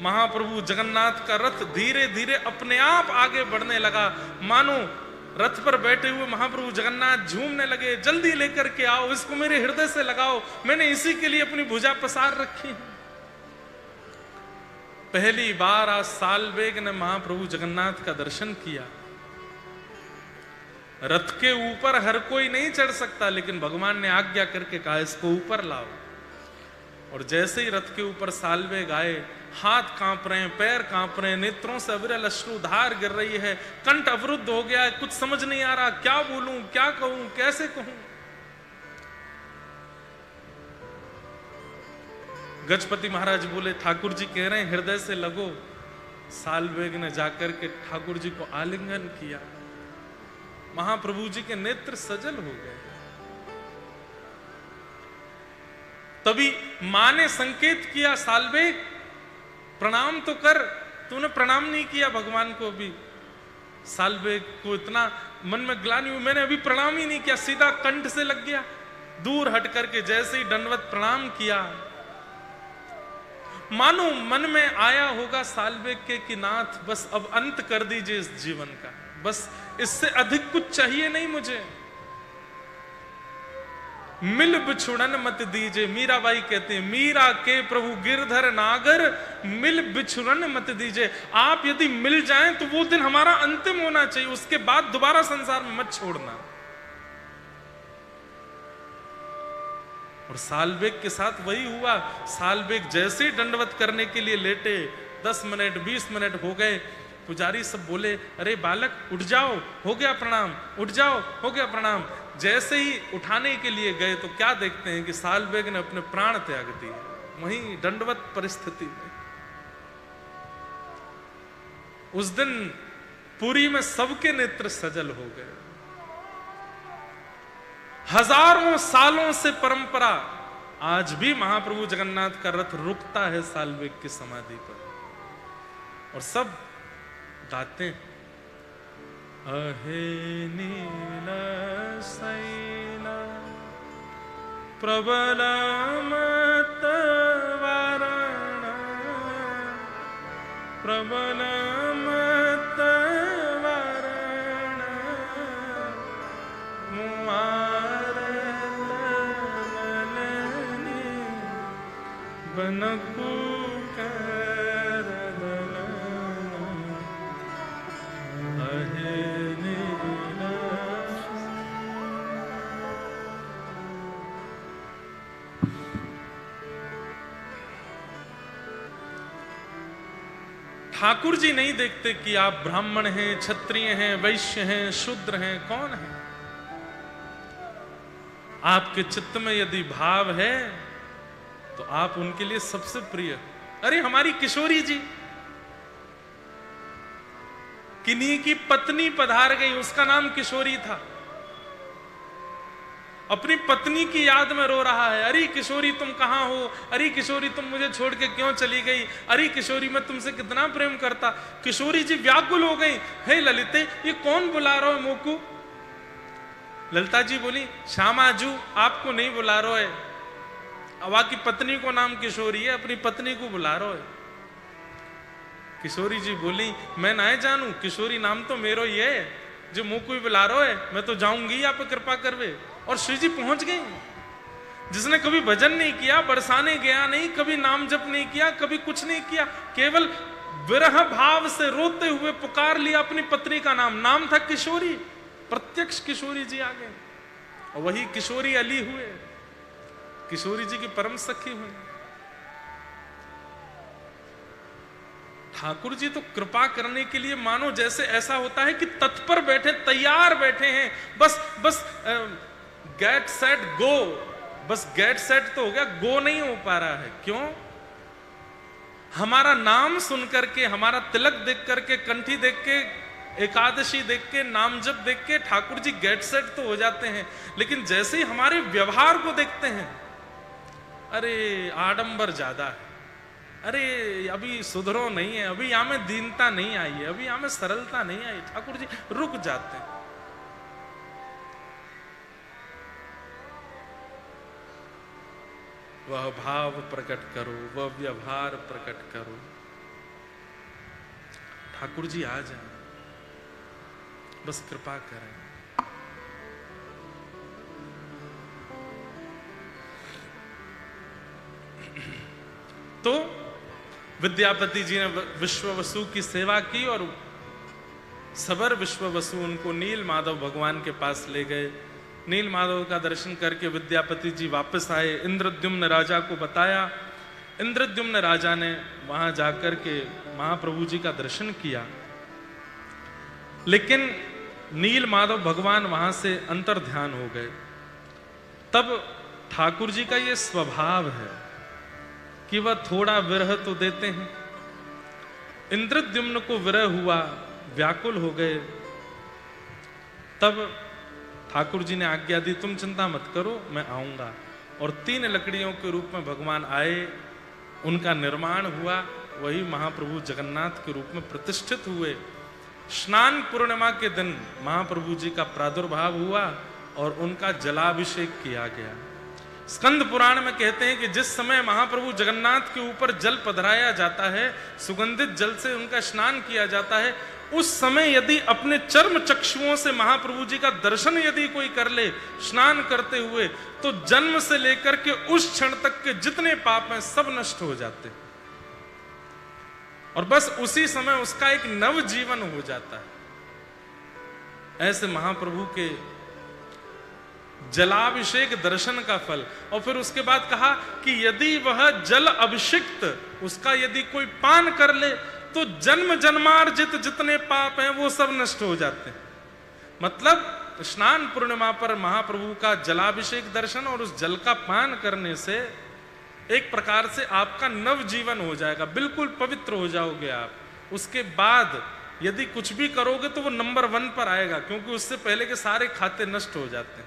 महाप्रभु जगन्नाथ का रथ धीरे धीरे अपने आप आगे बढ़ने लगा। मानो रथ पर बैठे हुए महाप्रभु जगन्नाथ झूमने लगे, जल्दी लेकर के आओ, इसको मेरे हृदय से लगाओ, मैंने इसी के लिए अपनी भुजा पसार रखी है। पहली बार आज सालबेग ने महाप्रभु जगन्नाथ का दर्शन किया। रथ के ऊपर हर कोई नहीं चढ़ सकता, लेकिन भगवान ने आज्ञा करके कहा इसको ऊपर लाओ। और जैसे ही रथ के ऊपर सालबेग आए, हाथ कांप रहे हैं, पैर कांप रहे हैं, नेत्रों से अविरल अश्रुधार गिर रही है, कंठ अवरुद्ध हो गया है, कुछ समझ नहीं आ रहा, क्या बोलूं, क्या कहूं, कैसे कहूं। गजपति महाराज बोले ठाकुर जी कह रहे हैं हृदय से लगो। सालबेग ने जाकर के ठाकुर जी को आलिंगन किया, महाप्रभु जी के नेत्र सजल हो गए। तभी मां ने संकेत किया, सालबेग प्रणाम तो कर, तूने प्रणाम नहीं किया भगवान को भी। सालबेग को इतना मन में ग्लानि हुई, मैंने अभी प्रणाम ही नहीं किया, सीधा कंठ से लग गया। दूर हट करके जैसे ही दंडवत प्रणाम किया, मानो मन में आया होगा सालबेग के कि नाथ बस अब अंत कर दीजिए इस जीवन का, बस इससे अधिक कुछ चाहिए नहीं मुझे, मिल बिछुड़न मत दीजिए। मीराबाई कहते हैं, मीरा के प्रभु गिरधर नागर मिल बिछुड़न मत दीजिए। आप यदि मिल जाएं तो वो दिन हमारा अंतिम होना चाहिए, उसके बाद दोबारा संसार में मत छोड़ना। और सालबेग के साथ वही हुआ। सालबेग जैसे ही दंडवत करने के लिए लेटे, 10 मिनट 20 मिनट हो गए, पुजारी सब बोले, अरे बालक उठ जाओ, हो गया प्रणाम, उठ जाओ, हो गया प्रणाम। जैसे ही उठाने के लिए गए तो क्या देखते हैं कि सालबेग ने अपने प्राण त्याग दिए वहीं दंडवत परिस्थिति में। उस दिन पुरी में सबके नेत्र सजल हो गए। हजारों सालों से परंपरा, आज भी महाप्रभु जगन्नाथ का रथ रुकता है सालबेग की समाधि पर और सब गाते हैं, अहे नील शैला प्रबल मत वारण, प्रबल मत वारण, बनकु कर अहे नीला। ठाकुर जी नहीं देखते कि आप ब्राह्मण हैं, क्षत्रिय हैं, वैश्य हैं, शूद्र हैं, कौन है। आपके चित्त में यदि भाव है तो आप उनके लिए सबसे प्रिय। अरे हमारी किशोरी जी, किन्हीं की पत्नी पधार गई, उसका नाम किशोरी था, अपनी पत्नी की याद में रो रहा है, अरे किशोरी तुम कहां हो, अरे किशोरी तुम मुझे छोड़ के क्यों चली गई, अरे किशोरी मैं तुमसे कितना प्रेम करता। किशोरी जी व्याकुल हो गई, हे ललिते ये कौन बुला रहा है मोकू। ललिता जी बोली, श्यामाजू आपको नहीं बुला रहा है, अवा की पत्नी को नाम किशोरी है, अपनी पत्नी को बुला रहा है। किशोरी जी बोली, मैं ना जानू, किशोरी नाम तो मेरो ही है, जो मुंह को बुला रहा है, मैं तो जाऊंगी आप कृपा करवे। और श्री जी पहुंच गई। जिसने कभी भजन नहीं किया, बरसाने गया नहीं, कभी नाम जप नहीं किया, कभी कुछ नहीं किया, केवल विरह भाव से रोते हुए पुकार लिया अपनी पत्नी का नाम, नाम था किशोरी। प्रत्यक्ष किशोरी जी आ गए और वही किशोरी अली हुए, किशोरी जी की परम सखी हुई। ठाकुर जी तो कृपा करने के लिए मानो जैसे ऐसा होता है कि तत्पर बैठे, तैयार बैठे हैं, बस गेट सेट गो, बस गेट सेट तो हो गया, गो नहीं हो पा रहा है। क्यों? हमारा नाम सुन करके, हमारा तिलक देख करके, कंठी देख के, एकादशी देख के, नाम जप देख के ठाकुर जी गेट सेट तो हो जाते हैं, लेकिन जैसे ही हमारे व्यवहार को देखते हैं, अरे आडंबर ज्यादा है, अरे अभी सुधरो नहीं है, अभी यहां में दीनता नहीं आई है, अभी यहां में सरलता नहीं आई, ठाकुर जी रुक जाते हैं। वह भाव प्रकट करो, वह व्यवहार प्रकट करो। ठाकुर जी आ जाए, बस कृपा करें। तो विद्यापति जी ने विश्ववसु की सेवा की और सबर विश्ववसु उनको नील माधव भगवान के पास ले गए। नील माधव का दर्शन करके विद्यापति जी वापस आए, इंद्रद्युम्न राजा को बताया। इंद्रद्युम्न राजा ने वहां जाकर के महाप्रभु जी का दर्शन किया, लेकिन नील माधव भगवान वहां से अंतर ध्यान हो गए। तब ठाकुर जी का यह स्वभाव है कि वह थोड़ा विरह तो देते हैं। इंद्रद्युम्न को विरह हुआ, व्याकुल हो गए। तब ठाकुर जी ने आज्ञा दी, तुम चिंता मत करो, मैं आऊंगा। और 3 लकड़ियों के रूप में भगवान आए, उनका निर्माण हुआ, वही महाप्रभु जगन्नाथ के रूप में प्रतिष्ठित हुए। स्नान पूर्णिमा के दिन महाप्रभु जी का प्रादुर्भाव हुआ और उनका जलाभिषेक किया गया। स्कंद पुराण में कहते हैं कि जिस समय महाप्रभु जगन्नाथ के ऊपर जल पधराया जाता है, सुगंधित जल से उनका स्नान किया जाता है, उस समय यदि अपने चर्म चक्षुओं से महाप्रभु जी का दर्शन यदि कोई कर ले स्नान करते हुए, तो जन्म से लेकर के उस क्षण तक के जितने पाप हैं सब नष्ट हो जाते हैं और बस उसी समय उसका एक नव जीवन हो जाता है। ऐसे महाप्रभु के जलाभिषेक दर्शन का फल। और फिर उसके बाद कहा कि यदि वह जल अभिषिक्त उसका यदि कोई पान कर ले तो जन्म जन्मार्जित जितने पाप हैं वो सब नष्ट हो जाते हैं। मतलब स्नान पूर्णिमा पर महाप्रभु का जलाभिषेक दर्शन और उस जल का पान करने से एक प्रकार से आपका नव जीवन हो जाएगा, बिल्कुल पवित्र हो जाओगे आप। उसके बाद यदि कुछ भी करोगे तो वो नंबर 1 पर आएगा, क्योंकि उससे पहले के सारे खाते नष्ट हो जाते हैं।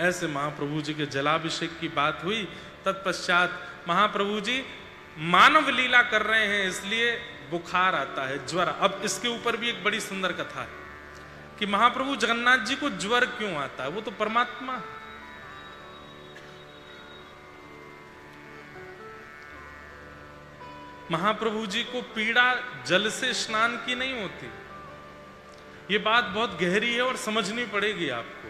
ऐसे महाप्रभु जी के जलाभिषेक की बात हुई। तत्पश्चात महाप्रभु जी मानव लीला कर रहे हैं, इसलिए बुखार आता है, ज्वर। अब इसके ऊपर भी एक बड़ी सुंदर कथा है कि महाप्रभु जगन्नाथ जी को ज्वर क्यों आता है। वो तो परमात्मा है। महाप्रभु जी को पीड़ा जल से स्नान की नहीं होती। ये बात बहुत गहरी है और समझनी पड़ेगी आपको।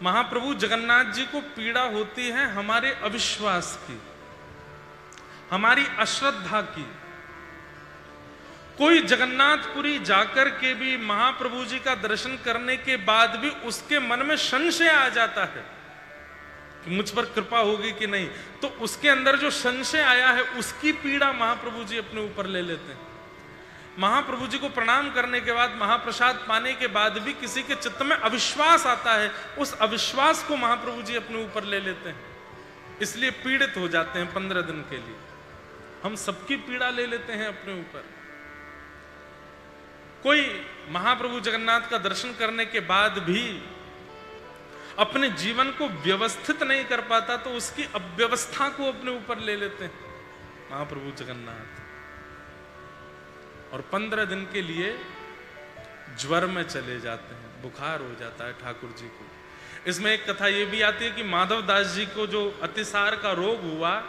महाप्रभु जगन्नाथ जी को पीड़ा होती है हमारे अविश्वास की, हमारी अश्रद्धा की। कोई जगन्नाथपुरी जाकर के भी महाप्रभु जी का दर्शन करने के बाद भी उसके मन में संशय आ जाता है कि मुझ पर कृपा होगी कि नहीं, तो उसके अंदर जो संशय आया है उसकी पीड़ा महाप्रभु जी अपने ऊपर ले लेते हैं। महाप्रभु जी को प्रणाम करने के बाद, महाप्रसाद पाने के बाद भी किसी के चित्त में अविश्वास आता है, उस अविश्वास को महाप्रभु जी अपने ऊपर ले लेते हैं, इसलिए पीड़ित हो जाते हैं 15 दिन के लिए। हम सबकी पीड़ा ले लेते हैं अपने ऊपर। कोई महाप्रभु जगन्नाथ का दर्शन करने के बाद भी अपने जीवन को व्यवस्थित नहीं कर पाता, तो उसकी अव्यवस्था को अपने ऊपर ले लेते हैं महाप्रभु जगन्नाथ, और 15 दिन के लिए ज्वर में चले जाते हैं, बुखार हो जाता है ठाकुर जी को। इसमें एक कथा यह भी आती है कि माधव दास जी को जो अतिसार का रोग हुआ,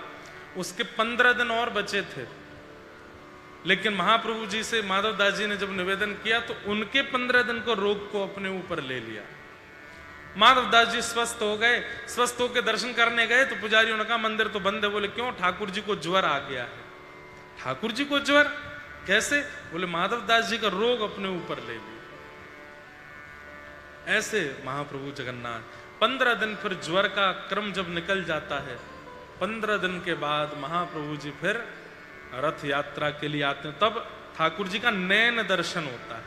उसके 15 दिन और बचे थे, लेकिन महाप्रभु जी से माधव दास जी ने जब निवेदन किया तो उनके 15 दिन को रोग को अपने ऊपर ले लिया। माधव दास जी स्वस्थ हो गए। स्वस्थ होकर दर्शन करने गए तो पुजारियों ने कहा मंदिर तो बंद है। बोले क्यों? ठाकुर जी को ज्वर आ गया है। ठाकुर जी को ज्वर कैसे? बोले माधव दास जी का रोग अपने ऊपर ले लिया। ऐसे महाप्रभु जगन्नाथ 15 दिन फिर ज्वर का क्रम जब निकल जाता है, 15 दिन के बाद महाप्रभु जी फिर रथ यात्रा के लिए आते हैं। तब ठाकुर जी का नैन दर्शन होता है,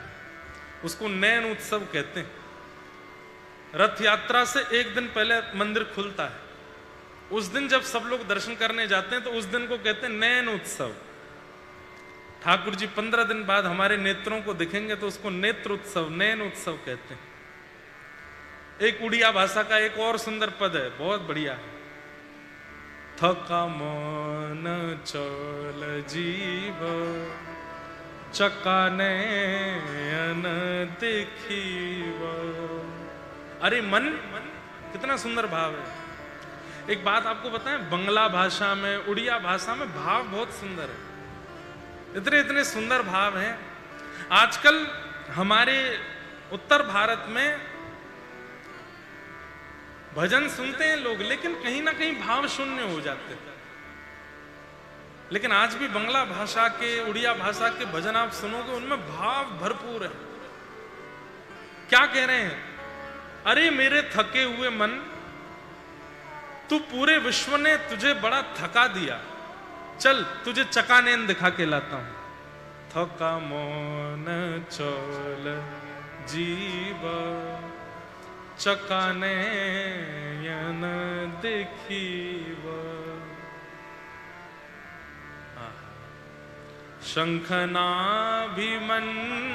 उसको नैन उत्सव कहते हैं। रथ यात्रा से एक दिन पहले मंदिर खुलता है, उस दिन जब सब लोग दर्शन करने जाते हैं तो उस दिन को कहते हैं नैन उत्सव। ठाकुर जी 15 दिन बाद हमारे नेत्रों को दिखेंगे तो उसको नेत्र उत्सव, नैन उत्सव कहते हैं। एक उड़िया भाषा का एक और सुंदर पद है, बहुत बढ़िया है। थका मन चल जीव चकानयन देखीव। अरे मन, कितना सुंदर भाव है। एक बात आपको बताएं, बंगला भाषा में, उड़िया भाषा में भाव बहुत सुंदर है। इतने इतने सुंदर भाव हैं। आजकल हमारे उत्तर भारत में भजन सुनते हैं लोग, लेकिन कहीं ना कहीं भाव शून्य हो जाते हैं। लेकिन आज भी बंगला भाषा के, उड़िया भाषा के भजन आप सुनोगे, उनमें भाव भरपूर है। क्या कह रहे हैं? अरे मेरे थके हुए मन, तू पूरे विश्व ने तुझे बड़ा थका दिया, चल तुझे चकानैन दिखा के लाता हूं। थका मन चल जीव चकानयन देखीव।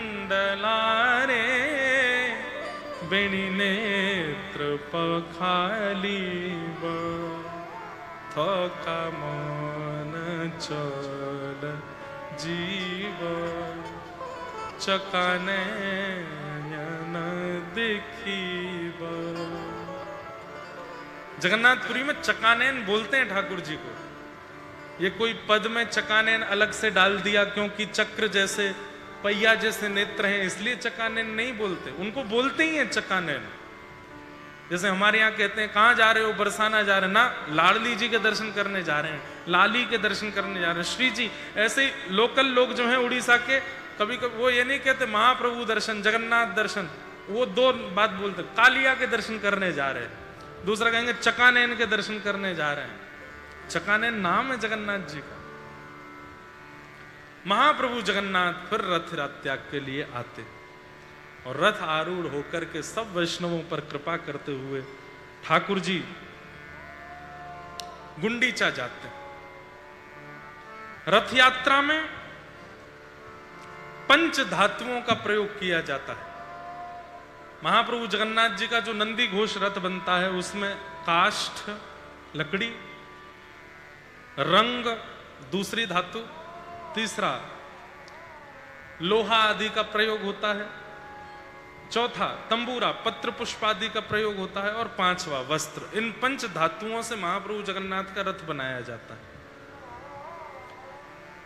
शंखनाभिमंडलारे बेणी नेत्र पखालीव। थका मन चल जीव चकानयन देखीव। जगन्नाथपुरी में चकानैन बोलते हैं ठाकुर जी को। ये कोई पद में चकानैन अलग से डाल दिया क्योंकि चक्र जैसे, पहिया जैसे नेत्र हैं, इसलिए चकानैन नहीं बोलते, उनको बोलते ही हैं चकानैन। जैसे हमारे यहाँ कहते हैं कहाँ जा रहे हो? बरसाना जा रहे हैं ना, लाडली जी के दर्शन करने जा रहे हैं, लाली के दर्शन करने जा रहे हैं, श्री जी। ऐसे ही लोकल लोग जो हैं उड़ीसा के, कभी कभी वो ये नहीं कहते महाप्रभु दर्शन, जगन्नाथ दर्शन, वो दो बात बोलते। कालिया के दर्शन करने जा रहे हैं, दूसरा कहेंगे चकानैन के दर्शन करने जा रहे हैं। चकानैन नाम है जगन्नाथ जी का। महाप्रभु जगन्नाथ फिर रथ त्याग के लिए आते और रथ आरूढ़ होकर के सब वैष्णवों पर कृपा करते हुए ठाकुर जी गुंडीचा जाते। रथ यात्रा में पंच धातुओं का प्रयोग किया जाता है। महाप्रभु जगन्नाथ जी का जो नंदी घोष रथ बनता है उसमें काष्ठ लकड़ी, रंग दूसरी धातु, तीसरा लोहा आदि का प्रयोग होता है, चौथा तंबूरा पत्र पुष्प आदि का प्रयोग होता है और पांचवा वस्त्र। इन पंच धातुओं से महाप्रभु जगन्नाथ का रथ बनाया जाता है।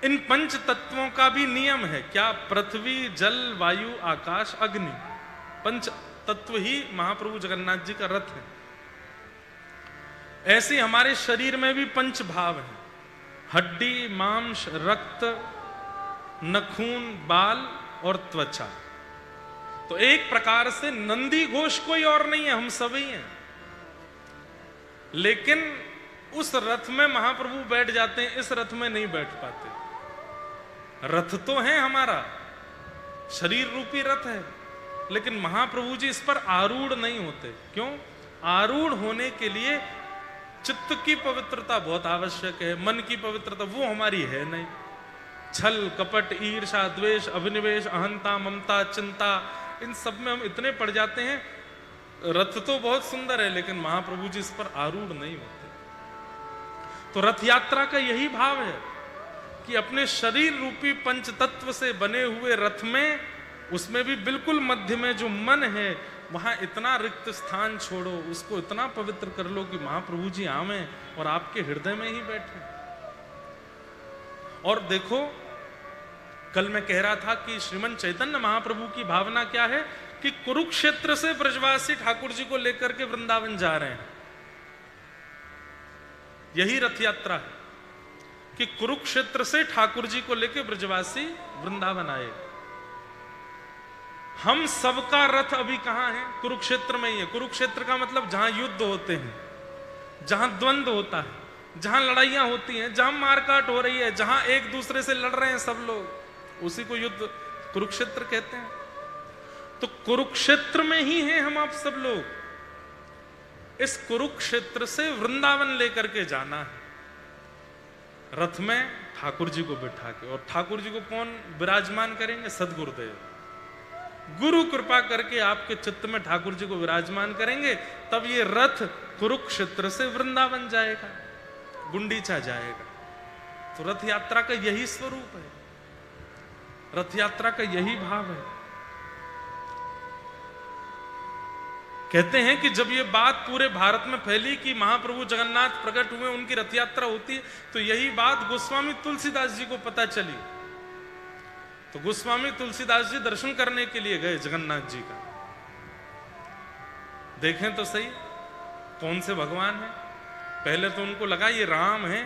इन पंच तत्वों का भी नियम है क्या? पृथ्वी जल वायु आकाश अग्नि, पंच तत्व ही महाप्रभु जगन्नाथ जी का रथ है। ऐसे हमारे शरीर में भी पंच भाव हैं, हड्डी मांस रक्त नखून बाल और त्वचा। तो एक प्रकार से नंदी घोष कोई और नहीं है, हम सभी हैं। लेकिन उस रथ में महाप्रभु बैठ जाते हैं, इस रथ में नहीं बैठ पाते। रथ तो है हमारा, शरीर रूपी रथ है, लेकिन महाप्रभु जी इस पर आरूढ़ नहीं होते। क्यों? आरूढ़ होने के लिए चित्त की पवित्रता बहुत आवश्यक है, मन की पवित्रता वो हमारी है नहीं। छल कपट ईर्षा द्वेष अभिनिवेश अहंता ममता चिंता, इन सब में हम इतने पड़ जाते हैं। रथ तो बहुत सुंदर है, लेकिन महाप्रभु जी इस पर आरूढ़ नहीं होते। तो रथ यात्रा का यही भाव है कि अपने शरीर रूपी पंच तत्व से बने हुए रथ में, उसमें भी बिल्कुल मध्य में जो मन है, वहां इतना रिक्त स्थान छोड़ो, उसको इतना पवित्र कर लो कि महाप्रभु जी आवें और आपके हृदय में ही बैठे। और देखो, कल मैं कह रहा था कि श्रीमन चैतन्य महाप्रभु की भावना क्या है कि कुरुक्षेत्र से ब्रजवासी ठाकुर जी को लेकर के वृंदावन जा रहे हैं। यही रथ यात्रा है कि कुरुक्षेत्र से ठाकुर जी को लेकर ब्रजवासी वृंदावन आए। हम सबका रथ अभी कहां है? कुरुक्षेत्र में ही है। कुरुक्षेत्र का मतलब जहां युद्ध होते हैं, जहां द्वंद्व होता है, जहां लड़ाइयां होती हैं, जहां मारकाट हो रही है, जहां एक दूसरे से लड़ रहे हैं सब लोग, उसी को युद्ध कुरुक्षेत्र कहते हैं। तो कुरुक्षेत्र में ही हैं हम आप सब लोग। इस कुरुक्षेत्र से वृंदावन लेकर के जाना है रथ में ठाकुर जी को बिठा के। और ठाकुर जी को कौन विराजमान करेंगे? सदगुरुदेव। गुरु कृपा करके आपके चित्त में ठाकुर जी को विराजमान करेंगे, तब ये रथ कुरुक्षेत्र से वृंदावन जाएगा, गुंडीचा जाएगा। तो रथ यात्रा का यही स्वरूप है, रथ यात्रा का यही भाव है। कहते हैं कि जब ये बात पूरे भारत में फैली कि महाप्रभु जगन्नाथ प्रकट हुए, उनकी रथ यात्रा होती है, तो यही बात गोस्वामी तुलसीदास जी को पता चली। तो गोस्वामी तुलसीदास जी दर्शन करने के लिए गए जगन्नाथ जी का। देखें तो सही कौन से भगवान हैं। पहले तो उनको लगा ये राम है,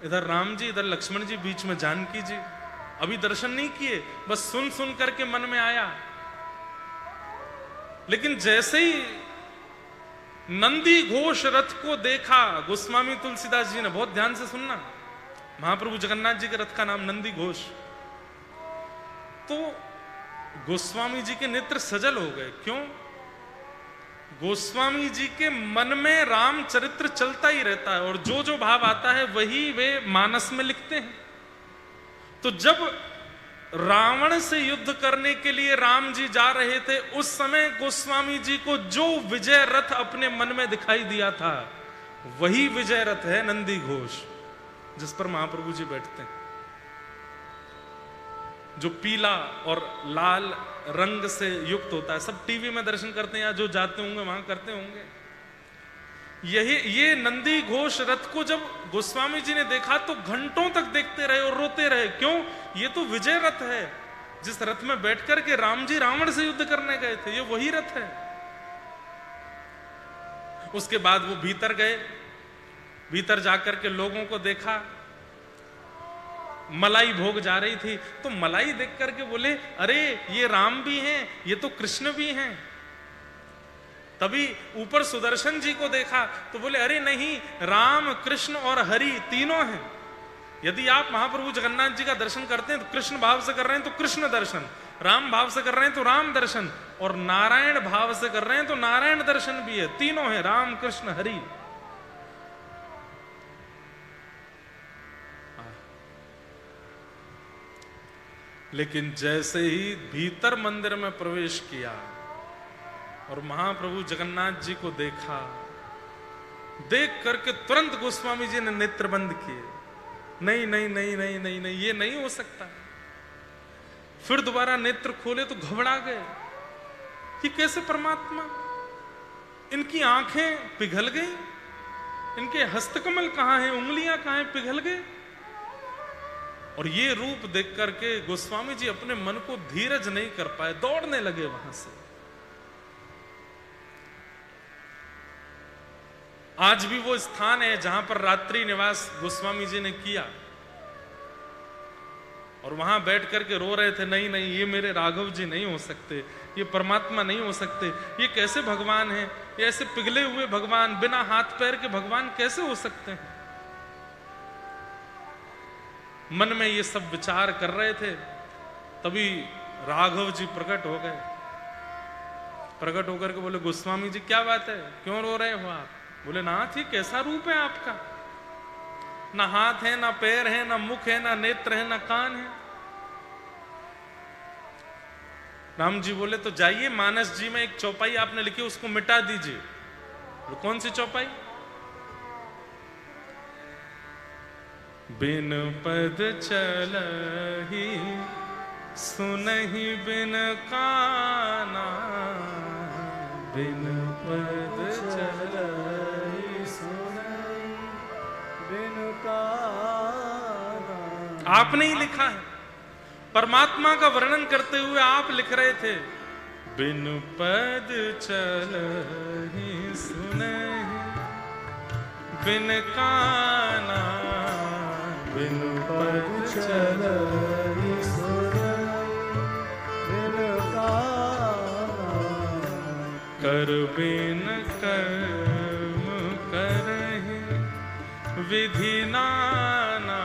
इधर राम जी इधर लक्ष्मण जी, बीच में जानकी जी। अभी दर्शन नहीं किए, बस सुन सुन करके मन में आया। लेकिन जैसे ही नंदी घोष रथ को देखा गोस्वामी तुलसीदास जी ने, बहुत ध्यान से सुनना, महाप्रभु जगन्नाथ जी के रथ का नाम नंदी घोष। तो गोस्वामी जी के नेत्र सजल हो गए। क्यों? गोस्वामी जी के मन में राम चरित्र चलता ही रहता है और जो जो भाव आता है वही वे मानस में लिखते हैं। तो जब रावण से युद्ध करने के लिए राम जी जा रहे थे, उस समय गोस्वामी जी को जो विजय रथ अपने मन में दिखाई दिया था, वही विजय रथ है नंदी घोष, जिस पर महाप्रभु जी बैठते हैं। जो पीला और लाल रंग से युक्त होता है, सब टीवी में दर्शन करते हैं या जो जाते होंगे वहां करते होंगे। ये नंदी घोष रथ को जब गोस्वामी जी ने देखा तो घंटों तक देखते रहे और रोते रहे। क्यों? ये तो विजय रथ है, जिस रथ में बैठकर के राम जी रावण से युद्ध करने गए थे, ये वही रथ है। उसके बाद वो भीतर गए, भीतर जाकर के लोगों को देखा, मलाई भोग जा रही थी, तो मलाई देख करके बोले, अरे ये राम भी हैं, ये तो कृष्ण भी हैं। तभी ऊपर सुदर्शन जी को देखा तो बोले, अरे नहीं, राम कृष्ण और हरि तीनों हैं। यदि आप महाप्रभु जगन्नाथ जी का दर्शन करते हैं तो कृष्ण भाव से कर रहे हैं तो कृष्ण दर्शन, राम भाव से कर रहे हैं तो राम दर्शन, और नारायण भाव से कर रहे हैं तो नारायण दर्शन भी है। तीनों है, राम कृष्ण हरि। लेकिन जैसे ही भीतर मंदिर में प्रवेश किया और महाप्रभु जगन्नाथ जी को देखा, देख करके तुरंत गोस्वामी जी ने नेत्र बंद किए। नहीं नहीं नहीं नहीं नहीं नहीं, ये नहीं हो सकता। फिर दोबारा नेत्र खोले तो घबरा गए, ये कैसे परमात्मा? इनकी आंखें पिघल गई, इनके हस्तकमल कहां हैं, उंगलियां कहां हैं, पिघल गए। और ये रूप देख करके गोस्वामी जी अपने मन को धीरज नहीं कर पाए, दौड़ने लगे वहां से। आज भी वो स्थान है जहां पर रात्रि निवास गोस्वामी जी ने किया, और वहां बैठ करके रो रहे थे, नहीं नहीं, ये मेरे राघव जी नहीं हो सकते, ये परमात्मा नहीं हो सकते, ये कैसे भगवान है, ये ऐसे पिघले हुए भगवान, बिना हाथ पैर के भगवान कैसे हो सकते हैं। मन में ये सब विचार कर रहे थे, तभी राघव जी प्रकट हो गए। प्रकट होकर के बोले, गोस्वामी जी क्या बात है, क्यों रो रहे हो आप? बोले, नाथ ये कैसा रूप है आपका, ना हाथ है, ना पैर है, ना मुख है, ना नेत्र है, ना कान है। राम जी बोले, तो जाइए मानस जी में एक चौपाई आपने लिखी, उसको मिटा दीजिए। कौन सी चौपाई? बिन पद चलहि सुनहि बिन काना, बिन पद चलहि सुनहि बिन काना। आपने ही लिखा है, परमात्मा का वर्णन करते हुए आप लिख रहे थे, बिन पद चलहि सुनहि बिन काना, बिन पद चलहि सुनहि बिन काना। कर बिन कर्म करहि विधि नाना।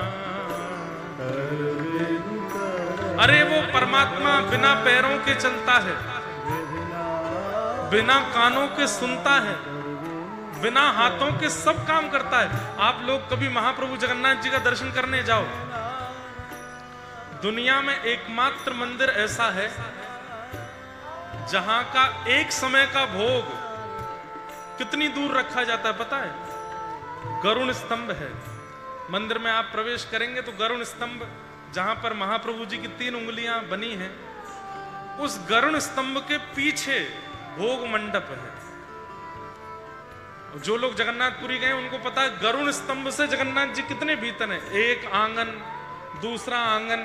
कर बिन कर्म। अरे वो परमात्मा बिना पैरों के चलता है, बिना कानों के सुनता है, बिना हाथों के सब काम करता है। आप लोग कभी महाप्रभु जगन्नाथ जी का दर्शन करने जाओ, दुनिया में एकमात्र मंदिर ऐसा है जहां का एक समय का भोग कितनी दूर रखा जाता है पता है? गरुण स्तंभ है। मंदिर में आप प्रवेश करेंगे तो गरुण स्तंभ, जहां पर महाप्रभु जी की 3 उंगलियां बनी हैं, उस गरुण स्तंभ के पीछे भोग मंडप है। जो लोग जगन्नाथपुरी गए उनको पता है गरुण स्तंभ से जगन्नाथ जी कितने भीतर हैं। एक आंगन, दूसरा आंगन,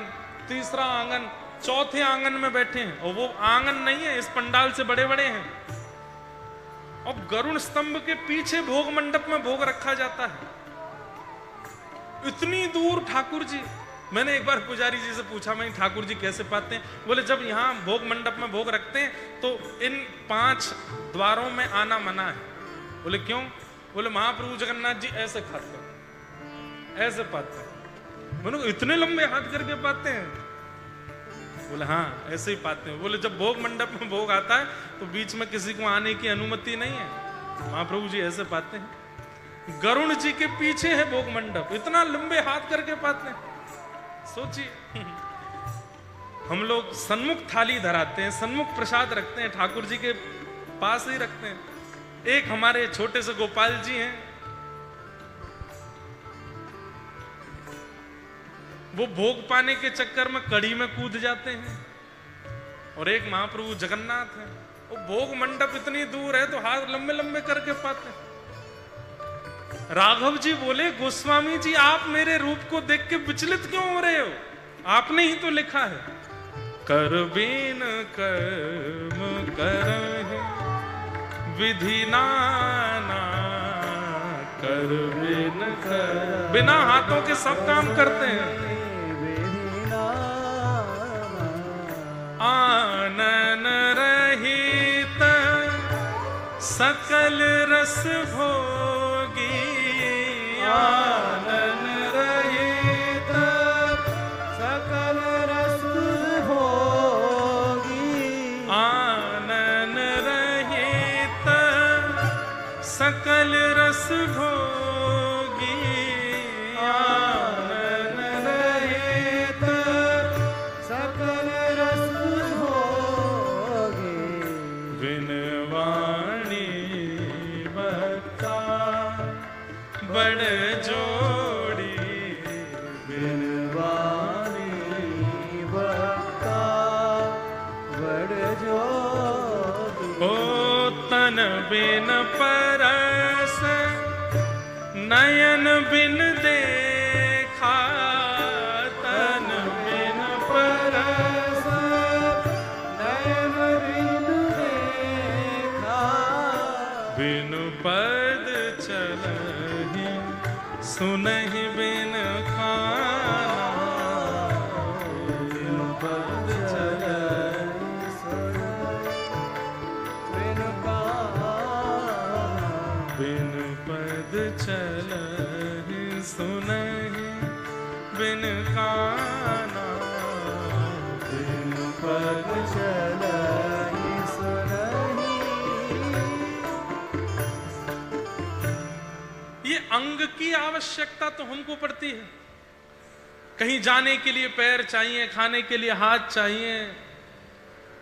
तीसरा आंगन, चौथे आंगन में बैठे हैं, और वो आंगन नहीं है, इस पंडाल से बड़े बड़े हैं। और गरुण स्तंभ के पीछे भोग मंडप में भोग रखा जाता है। इतनी दूर ठाकुर जी। मैंने एक बार पुजारी जी से पूछा, मैं ठाकुर जी कैसे पाते हैं? बोले, जब यहाँ भोग मंडप में भोग रखते हैं तो इन 5 द्वारों में आना मना है। बोले क्यों? बोले महाप्रभु जगन्नाथ जी ऐसे खाते हैं, ऐसे पाते हैं। बोले इतने लंबे हाथ करके पाते हैं? बोले हाँ ऐसे ही पाते हैं। बोले जब भोग मंडप में भोग आता है तो बीच में किसी को आने की अनुमति नहीं है, महाप्रभु जी ऐसे पाते हैं। गरुण जी के पीछे है भोग मंडप, इतना लंबे हाथ करके पाते हैं। सोचिए, हम लोग सन्मुख थाली धराते हैं, सन्मुख प्रसाद रखते हैं, ठाकुर जी के पास ही रखते हैं। एक हमारे छोटे से गोपाल जी हैं, वो भोग पाने के चक्कर में कड़ी में कूद जाते हैं। और एक महाप्रभु जगन्नाथ है, वो भोग मंडप इतनी दूर है तो हाथ लंबे लंबे करके पाते हैं। राघव जी बोले, गोस्वामी जी आप मेरे रूप को देख के विचलित क्यों हो रहे हो? आपने ही तो लिखा है, कर बिन कर्म करहि विधि नाना। कर बिन कर, बिना हाथों के सब काम करते हैं। आनन रहित सकल रस भोगी, आनन रहित भोगी आनन रहित सकल रस भोगी बिन वाणी बता बड़ जोड़ी बिन वाणी बता बड़ जोड़ी ओ तन बिन परस नयन बिन देखा तन बिन परस नयन बिन देखा बिनु पद चलहि सुनहि बिन खाना बिनु पद चलहि बिनु काना बिनु पद चलहि सुनहि बिन काना बिनु पद चलहि सुनहि ये अंग की आवश्यकता तो हमको पड़ती है। कहीं जाने के लिए पैर चाहिए, खाने के लिए हाथ चाहिए,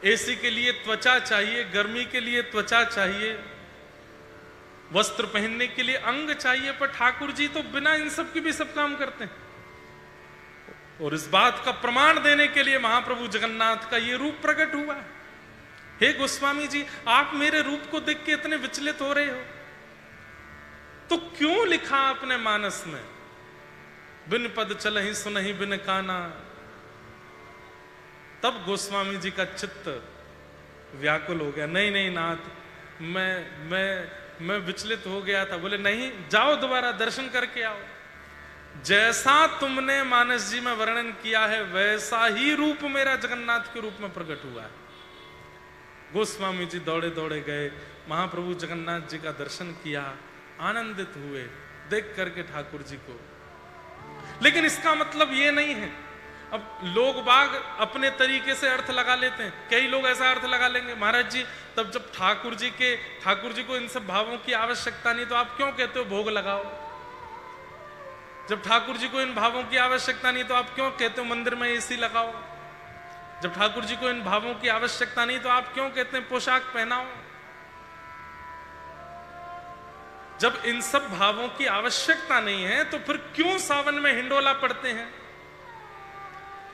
एसी के लिए त्वचा चाहिए, गर्मी के लिए त्वचा चाहिए, वस्त्र पहनने के लिए अंग चाहिए। पर ठाकुर जी तो बिना इन सब के भी सब काम करते हैं। और इस बात का प्रमाण देने के लिए महाप्रभु जगन्नाथ का ये रूप प्रकट हुआ है। हे गोस्वामी जी, आप मेरे रूप को देख के इतने विचलित हो रहे हो, तो क्यों लिखा आपने मानस में बिन पद चलहि सुनहि बिन काना? तब गोस्वामी जी का चित्त व्याकुल हो गया। नहीं नहीं नाथ, मैं विचलित हो गया था। बोले नहीं, जाओ दोबारा दर्शन करके आओ। जैसा तुमने मानस जी में वर्णन किया है वैसा ही रूप मेरा जगन्नाथ के रूप में प्रकट हुआ है। गोस्वामी जी दौड़े दौड़े गए, महाप्रभु जगन्नाथ जी का दर्शन किया, आनंदित हुए देख करके ठाकुर जी को। लेकिन इसका मतलब ये नहीं है, अब लोग बाग अपने तरीके से अर्थ लगा लेते हैं। कई लोग ऐसा अर्थ लगा लेंगे, महाराज जी तब जब ठाकुर जी को इन सब भावों की आवश्यकता नहीं तो आप क्यों कहते हो भोग लगाओ? जब ठाकुर जी को इन भावों की आवश्यकता नहीं तो आप क्यों कहते हो मंदिर में एसी लगाओ? जब ठाकुर जी को इन भावों की आवश्यकता नहीं तो आप क्यों कहते हैं पोशाक पहनाओ? जब इन सब भावों की आवश्यकता नहीं है तो फिर क्यों सावन में हिंडोला पड़ते हैं?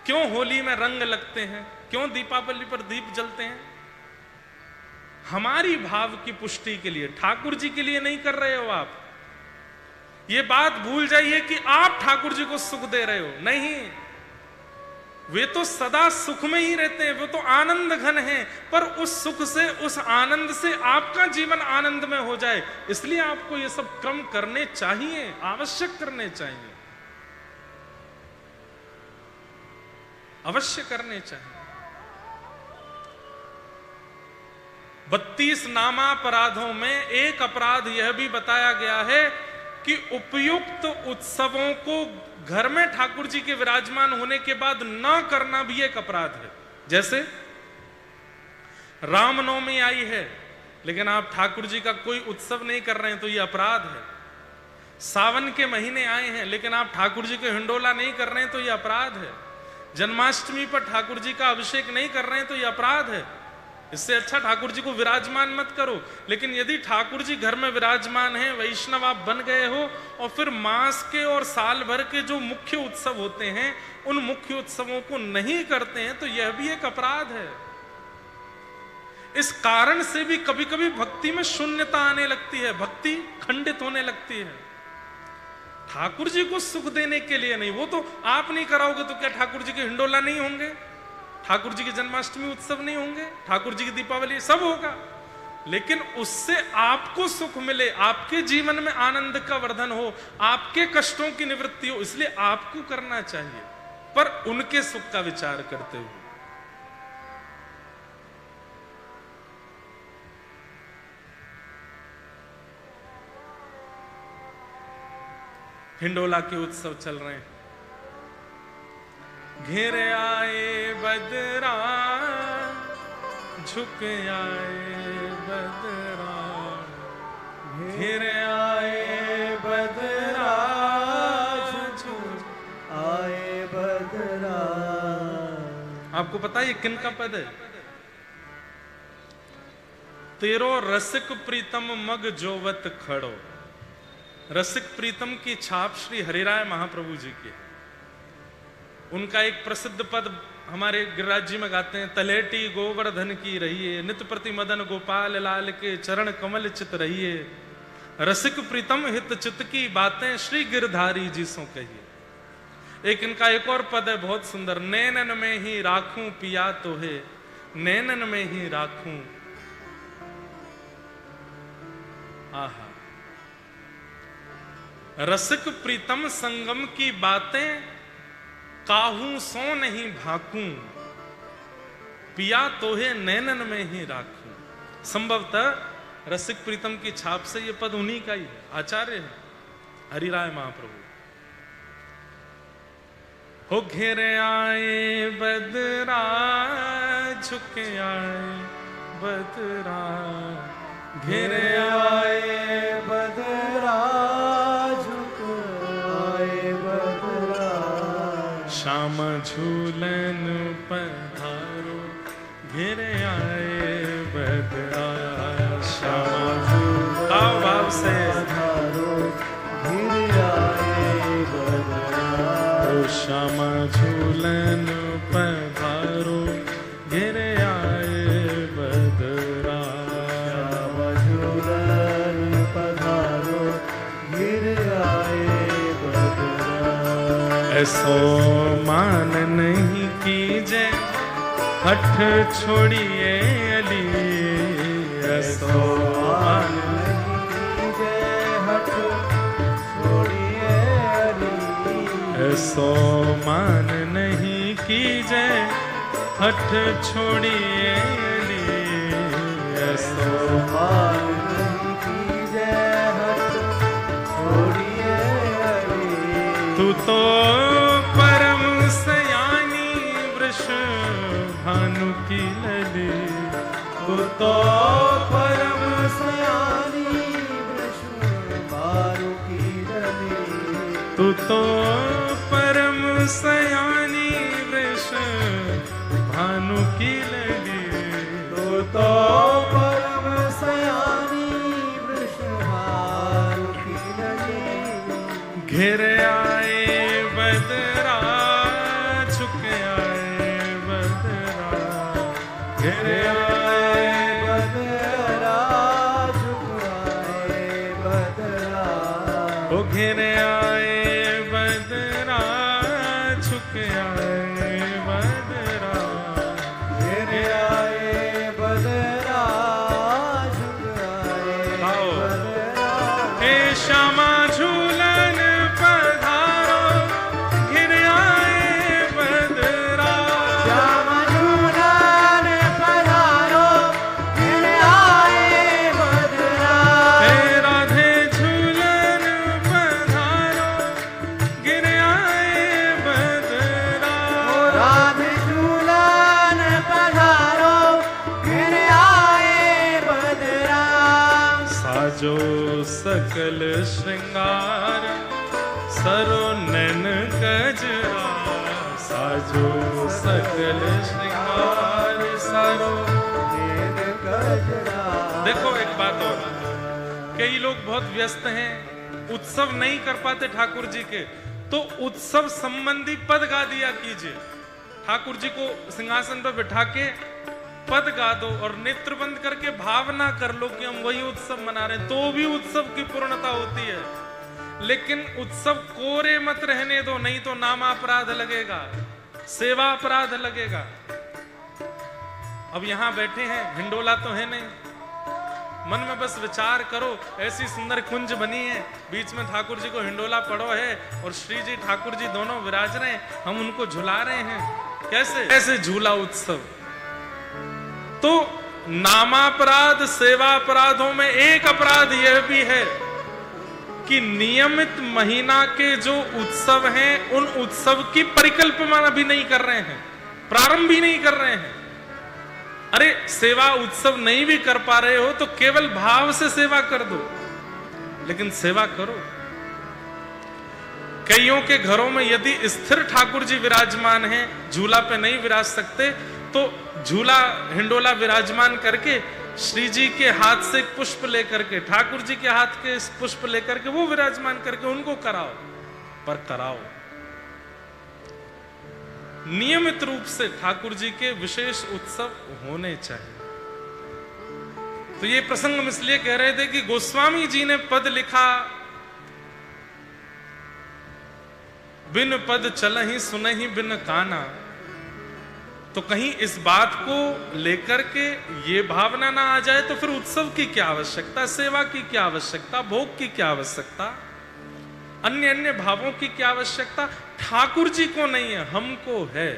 क्यों होली में रंग लगते हैं? क्यों दीपावली पर दीप जलते हैं? हमारी भाव की पुष्टि के लिए, ठाकुर जी के लिए नहीं कर रहे हो आप। ये बात भूल जाइए कि आप ठाकुर जी को सुख दे रहे हो। नहीं, वे तो सदा सुख में ही रहते हैं, वो तो आनंद घन हैं। पर उस सुख से, उस आनंद से आपका जीवन आनंद में हो जाए, इसलिए आपको ये सब क्रम करने चाहिए, आवश्यक करने चाहिए, अवश्य करने चाहिए। 32 नामापराधों में एक अपराध यह भी बताया गया है कि उपयुक्त उत्सवों को घर में ठाकुर जी के विराजमान होने के बाद न करना भी एक अपराध है। जैसे रामनवमी आई है लेकिन आप ठाकुर जी का कोई उत्सव नहीं कर रहे हैं तो यह अपराध है। सावन के महीने आए हैं लेकिन आप ठाकुर जी के हिंडोला नहीं कर रहे हैं तो यह अपराध है। जन्माष्टमी पर ठाकुर जी का अभिषेक नहीं कर रहे हैं तो यह अपराध है। इससे अच्छा ठाकुर जी को विराजमान मत करो। लेकिन यदि ठाकुर जी घर में विराजमान हैं, वैष्णव आप बन गए हो और फिर मास के और साल भर के जो मुख्य उत्सव होते हैं उन मुख्य उत्सवों को नहीं करते हैं तो यह भी एक अपराध है। इस कारण से भी कभी कभी भक्ति में शून्यता आने लगती है, भक्ति खंडित होने लगती है। ठाकुर जी को सुख देने के लिए नहीं, वो तो आप नहीं कराओगे तो क्या ठाकुर जी के हिंडोला नहीं होंगे, ठाकुर जी के जन्माष्टमी उत्सव नहीं होंगे, ठाकुर जी की दीपावली सब होगा। लेकिन उससे आपको सुख मिले, आपके जीवन में आनंद का वर्धन हो, आपके कष्टों की निवृत्ति हो, इसलिए आपको करना चाहिए, पर उनके सुख का विचार करते हुए। हिंडोला के उत्सव चल रहे हैं, घिर आए बदरा झुक आए बदरा, घिर आए आपको पता है ये किन का पद है? तेरो रसिक प्रीतम मग जोवत खड़ो। रसिक प्रीतम की छाप श्री हरिराय महाप्रभु जी की। उनका एक प्रसिद्ध पद हमारे गिरिराज जी में गाते हैं, तलेटी गोवर्धन की रहिए, नित्य प्रति मदन गोपाल लाल के चरण कमल चित रहिए, रसिक प्रीतम हित चित की बातें श्री गिरधारी जी सो कहिए। एक इनका एक और पद है बहुत सुंदर, नैनन में ही राखूं पिया तोहे, नैनन में ही राखूं। आहा, रसिक प्रीतम संगम की बातें काहू सो नहीं भाकूं, पिया तोहे नैनन में ही राखूं। संभवतः रसिक प्रीतम की छाप से ये पद उन्हीं का ही है, आचार्य है हरिराय महाप्रभु। हो घेरे आए बदरा, झुके आए बदरा, घेरे आए बदरा, झुक आए बदरा, श्याम झूलन पधारो, घेरे आए बदरा, श्याम झूलन आओ भाव से पधारो, घेरे आए बदरा, ओ श्याम झूलन पधारो, घेरे आए बदरा, श्याम झूलन पधारो, घेरे आए बदरा। ऐसो मान नहीं कीजे हठ छोड़िए अली, ऐसो मान नहीं कीजे हठ छोड़िए अली, ऐसो मान नहीं कीजे हठ छोड़िए अली, ऐसो मान नहीं कीजे हठ छोड़िए अली। तू तो परम सयानी वृष भानु की लली, तू तो परम सयानी वृष भानु की लली, तू तो परम सयानी वृष भानु की लली, तू तो परम सयानी वृष भानु की लली। घेर आए बदरा, झुक आए बदरा, घेर आए बदरा, झुक आए बदरा, ओ घेर आए बदरा, झुक आए बदरा, घेरे आए बदरा, झुक आए आओ। बदरा। हे श्यामा झूलन पधारो, घेर आए बदरा, श्याम झूलन पधारो, घेरे आए बदरा। हे राधे झूलन पधारो, घेर आए बदरा, ओ राधे झूलन पधारो, घेरे आए बदरा। साजो सकल श्रृंगार सरो नैन गजरा, साजो सकल श्रृंगार सरो। नैन गजरा। देखो एक बात और, कई लोग बहुत व्यस्त हैं, उत्सव नहीं कर पाते ठाकुर जी के, तो उत्सव संबंधी पद गा दिया कीजिए। ठाकुर जी को सिंहासन पर बिठा के पद गा दो और नेत्र बंद करके भावना कर लो कि हम वही उत्सव मना रहे हैं, तो भी उत्सव की पूर्णता होती है। लेकिन उत्सव कोरे मत रहने दो, नहीं तो नामापराध लगेगा, सेवा अपराध लगेगा। अब यहां बैठे हैं, हिंडोला तो है नहीं, मन में बस विचार करो, ऐसी सुंदर कुंज बनी है, बीच में ठाकुर जी को हिंडोला पड़ो है और श्री जी ठाकुर जी दोनों विराज रहे हैं, हम उनको झुला रहे हैं। कैसे ऐसे झूला उत्सव। तो नामापराध सेवा अपराधों में एक अपराध यह भी है कि नियमित महीना के जो उत्सव हैं, उन उत्सव की परिकल्पना भी नहीं कर रहे हैं, प्रारंभ भी नहीं कर रहे हैं। अरे सेवा उत्सव नहीं भी कर पा रहे हो तो केवल भाव से सेवा कर दो, लेकिन सेवा करो। कईयों के घरों में यदि स्थिर ठाकुर जी विराजमान हैं, झूला पे नहीं विराज सकते, तो झूला हिंडोला विराजमान करके श्री जी के हाथ से एक पुष्प लेकर के, ठाकुर जी के हाथ के इस पुष्प लेकर के वो विराजमान करके उनको कराओ, पर कराओ। नियमित रूप से ठाकुर जी के विशेष उत्सव होने चाहिए। तो ये प्रसंग हम इसलिए कह रहे थे कि गोस्वामी जी ने पद लिखा, बिन पद चलहि सुनहि बिन काना। तो कहीं इस बात को लेकर के ये भावना ना आ जाए तो फिर उत्सव की क्या आवश्यकता, सेवा की क्या आवश्यकता, भोग की क्या आवश्यकता, अन्य अन्य भावों की क्या आवश्यकता। ठाकुर जी को नहीं है, हमको है।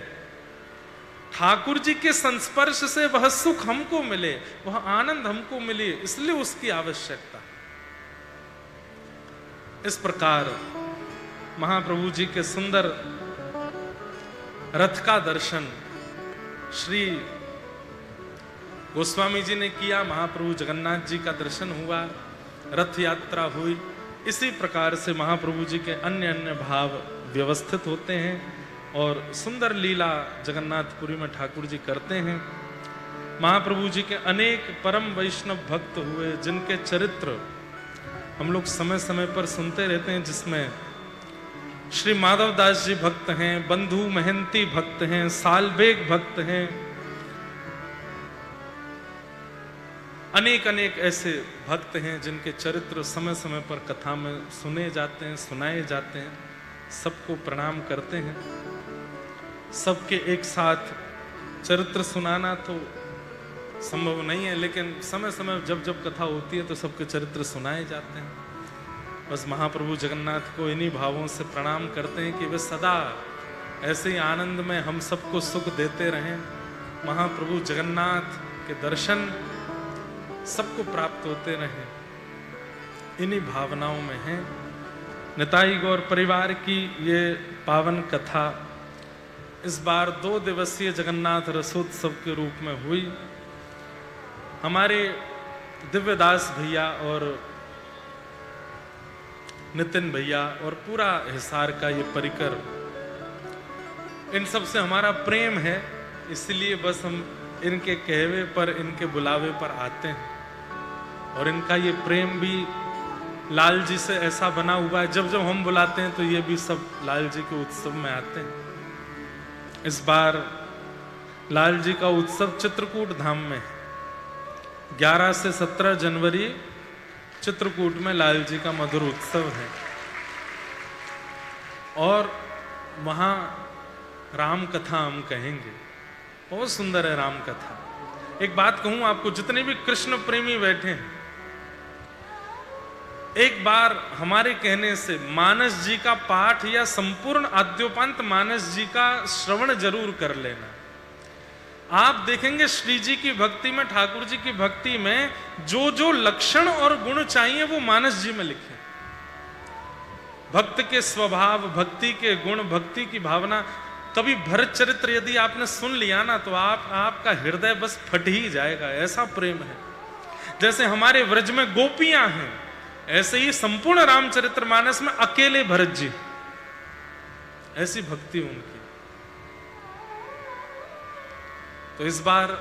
ठाकुर जी के संस्पर्श से वह सुख हमको मिले, वह आनंद हमको मिले, इसलिए उसकी आवश्यकता। इस प्रकार महाप्रभु जी के सुंदर रथ का दर्शन श्री गोस्वामी जी ने किया, महाप्रभु जगन्नाथ जी का दर्शन हुआ, रथ यात्रा हुई। इसी प्रकार से महाप्रभु जी के अन्य अन्य भाव व्यवस्थित होते हैं और सुंदर लीला जगन्नाथपुरी में ठाकुर जी करते हैं। महाप्रभु जी के अनेक परम वैष्णव भक्त हुए, जिनके चरित्र हम लोग समय समय पर सुनते रहते हैं, जिसमें श्री माधव दास जी भक्त हैं, बंधु महंती भक्त हैं, सालबेग भक्त हैं, अनेक अनेक ऐसे भक्त हैं जिनके चरित्र समय समय पर कथा में सुने जाते हैं, सुनाए जाते हैं। सबको प्रणाम करते हैं। सबके एक साथ चरित्र सुनाना तो संभव नहीं है, लेकिन समय समय जब जब कथा होती है तो सबके चरित्र सुनाए जाते हैं। बस महाप्रभु जगन्नाथ को इन्हीं भावों से प्रणाम करते हैं कि वे सदा ऐसे ही आनंद में हम सबको सुख देते रहें। महाप्रभु जगन्नाथ के दर्शन सबको प्राप्त होते रहें, इन्हीं भावनाओं में हैं। निताई गौर परिवार की ये पावन कथा इस बार 2 दिवसीय जगन्नाथ रसोत्सव के रूप में हुई। हमारे दिव्यदास भैया और नितिन भैया और पूरा हिसार का ये परिकर, इन सब से हमारा प्रेम है, इसलिए बस हम इनके कहवे पर, इनके बुलावे पर आते हैं। और इनका ये प्रेम भी लाल जी से ऐसा बना हुआ है, जब जब हम बुलाते हैं तो ये भी सब लाल जी के उत्सव में आते हैं। इस बार लाल जी का उत्सव चित्रकूट धाम में है। 11 से 17 जनवरी चित्रकूट में लाल जी का मधुर उत्सव है और वहां राम कथा हम कहेंगे। बहुत सुंदर है राम कथा। एक बात कहूं आपको, जितने भी कृष्ण प्रेमी बैठे हैं, एक बार हमारे कहने से मानस जी का पाठ या संपूर्ण आद्योपांत मानस जी का श्रवण जरूर कर लेना। आप देखेंगे श्री जी की भक्ति में, ठाकुर जी की भक्ति में जो जो लक्षण और गुण चाहिए वो मानस जी में लिखे। भक्त के स्वभाव, भक्ति के गुण, भक्ति की भावना। कभी भरत चरित्र यदि आपने सुन लिया ना तो आपका हृदय बस फट ही जाएगा, ऐसा प्रेम है। जैसे हमारे व्रज में गोपियां हैं, ऐसे ही संपूर्ण रामचरितमानस में अकेले भरत जी, ऐसी भक्ति उनकी। तो इस बार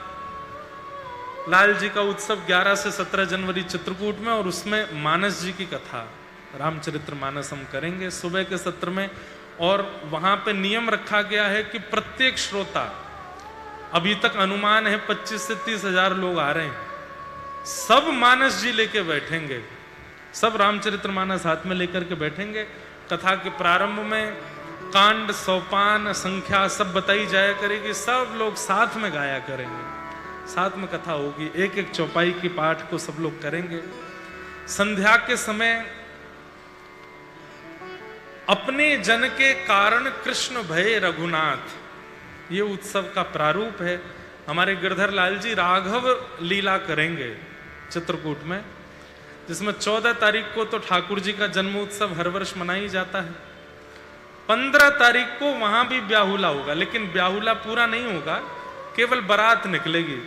लाल जी का उत्सव 11 से 17 जनवरी चित्रकूट में, और उसमें मानस जी की कथा रामचरितमानस हम करेंगे सुबह के सत्र में। और वहां पे नियम रखा गया है कि प्रत्येक श्रोता, अभी तक अनुमान है 25 से 30 हजार लोग आ रहे हैं, सब मानस जी लेके बैठेंगे, सब रामचरितमानस हाथ में लेकर के बैठेंगे। कथा के प्रारंभ में कांड, सोपान, संख्या सब बताई जाया करेगी, सब लोग साथ में गाया करेंगे, साथ में कथा होगी। एक एक चौपाई की पाठ को सब लोग करेंगे। संध्या के समय अपने जन के कारण कृष्ण भय रघुनाथ, ये उत्सव का प्रारूप है। हमारे गिरधर लाल जी राघव लीला करेंगे चित्रकूट में, जिसमें 14 तारीख को तो ठाकुर जी का जन्म उत्सव हर वर्ष मनाई जाता है। 15 तारीख को वहां भी ब्याहुला होगा, लेकिन ब्याहुला पूरा नहीं होगा, केवल बारात निकलेगी।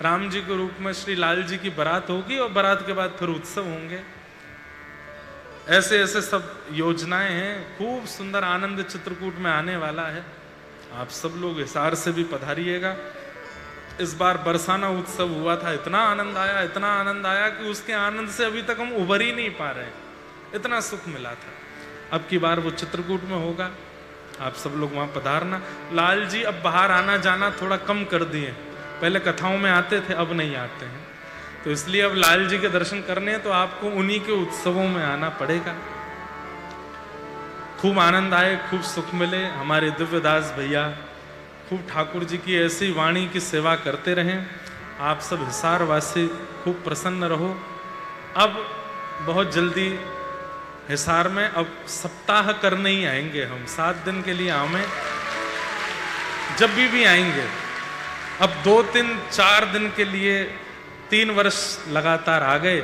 राम जी के रूप में श्री लाल जी की बारात होगी और बारात के बाद फिर उत्सव होंगे। ऐसे ऐसे सब योजनाएं हैं। खूब सुंदर आनंद चित्रकूट में आने वाला है। आप सब लोग हिसार से भी पधारिएगा। इस बार बरसाना उत्सव हुआ था, इतना आनंद आया कि उसके आनंद से अभी तक हम उबर ही नहीं पा रहे हैं, इतना सुख मिला था। अब की बार वो चित्रकूट में होगा, आप सब लोग वहां पधारना। लाल जी अब बाहर आना जाना थोड़ा कम कर दिए, पहले कथाओं में आते थे, अब नहीं आते हैं, तो इसलिए अब लाल जी के दर्शन करने हैं तो आपको उन्हीं के उत्सवों में आना पड़ेगा। खूब आनंद आए, खूब सुख मिले। हमारे दिव्यदास भैया खूब ठाकुर जी की ऐसी वाणी की सेवा करते रहें। आप सब हिसार वासी खूब प्रसन्न रहो। अब बहुत जल्दी हिसार में अब सप्ताह करने ही आएंगे हम, 7 दिन के लिए आवें, जब भी आएंगे। अब 2, 3, 4 दिन के लिए 3 वर्ष लगातार आ गए,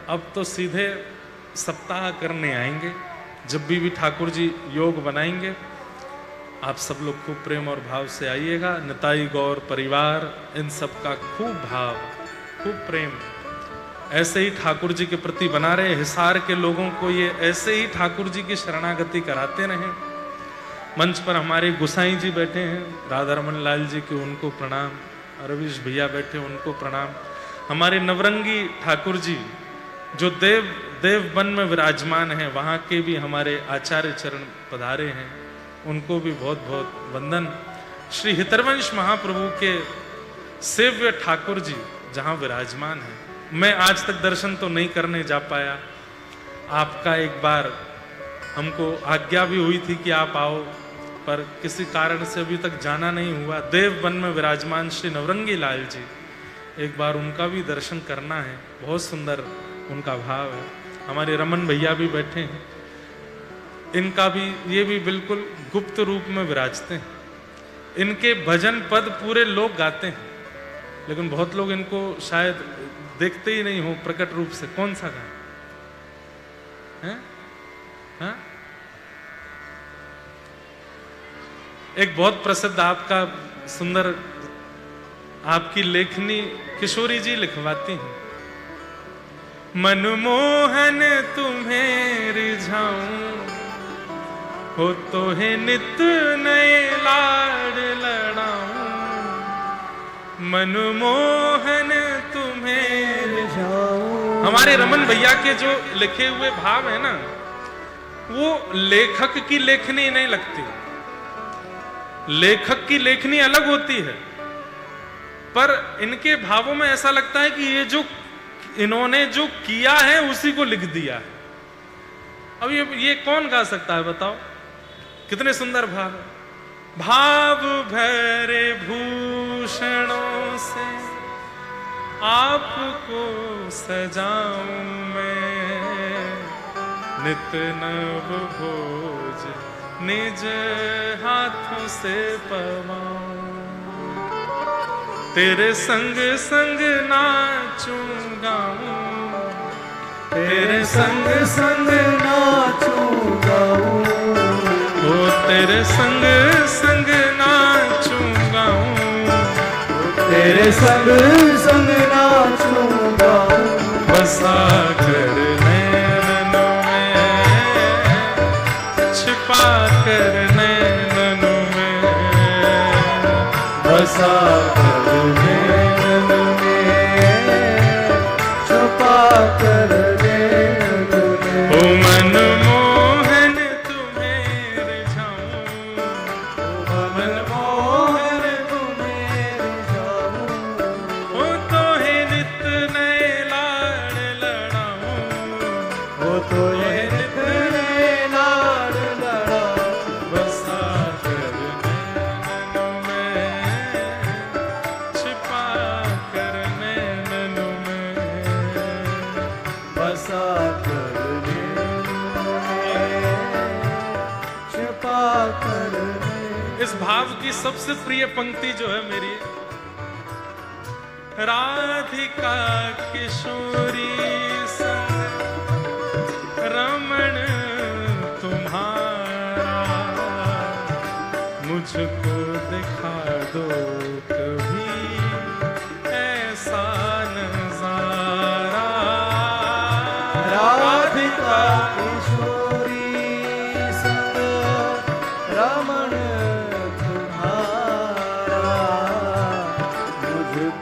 अब तो सीधे सप्ताह करने आएंगे। जब भी ठाकुर जी योग बनाएंगे, आप सब लोग खूब प्रेम और भाव से आइएगा। निताई गौर परिवार इन सब का खूब भाव, खूब प्रेम ऐसे ही ठाकुर जी के प्रति बना रहे। हिसार के लोगों को ये ऐसे ही ठाकुर जी की शरणागति कराते रहें। मंच पर हमारे गुसाई जी बैठे हैं, राधा रमन लाल जी के, उनको प्रणाम। रवीश भैया बैठे, उनको प्रणाम। हमारे नवरंगी ठाकुर जी जो देव वन में विराजमान हैं, वहाँ के भी हमारे आचार्य चरण पधारे हैं, उनको भी बहुत बहुत वंदन। श्री हितरवंश महाप्रभु के सेव्य ठाकुर जी जहाँ विराजमान हैं, मैं आज तक दर्शन तो नहीं करने जा पाया। आपका एक बार हमको आज्ञा भी हुई थी कि आप आओ, पर किसी कारण से अभी तक जाना नहीं हुआ। देव वन में विराजमान श्री नवरंगी लाल जी, एक बार उनका भी दर्शन करना है। बहुत सुंदर उनका भाव है। हमारे रमन भैया भी बैठे हैं, इनका भी, ये भी बिल्कुल गुप्त रूप में विराजते हैं। इनके भजन पद पूरे लोग गाते हैं, लेकिन बहुत लोग इनको शायद देखते ही नहीं हो प्रकट रूप से। कौन सा गाना है? हाँ? एक बहुत प्रसिद्ध आपका सुंदर, आपकी लेखनी किशोरी जी लिखवाती हैं। मनमोहन तुम्हें रिझाऊं, हो तो है नित नए लाड लड़ाऊं। मनमोहन तुम्हें रिझाऊं। हमारे रमन भैया के जो लिखे हुए भाव है ना, वो लेखक की लेखनी नहीं लगती। लेखक की लेखनी अलग होती है, पर इनके भावों में ऐसा लगता है कि ये जो इन्होंने जो किया है उसी को लिख दिया है। अब ये कौन गा सकता है बताओ? कितने सुंदर भाव है। भाव भरे भूषणों से आपको सजाऊं मैं, नित नव भोज निज हाथों से पवाऊं। तेरे संग संग नाचूं गाऊं, तेरे संग संग नाचूं गाऊं। ओ तेरे संग संग नाचूं गाऊं, तेरे संग संग नाचूं गाऊं। बसा कर नैनों में, छिपा कर नैनों में, बसा कर नैनों में, छुपा कर नैनों में। ओ मनमोहन तुम्हें रिझाऊं, मनमोहन तुम्हें रिझाऊं। ओ तो है नित नए लाड लड़ाऊं। वो तो ये नित नए लाड लड़ाऊं। बसा कर नैनों में, छिपा कर नैनों में, बसा कर नैनों में, छुपा कर नैनों। इस भाव की सबसे प्रिय पंक्ति जो है मेरी, राधिका किशोरी संग रमण तुम्हारा, मुझको दिखा दो कभी ऐसा नजारा। राधिका किशोरी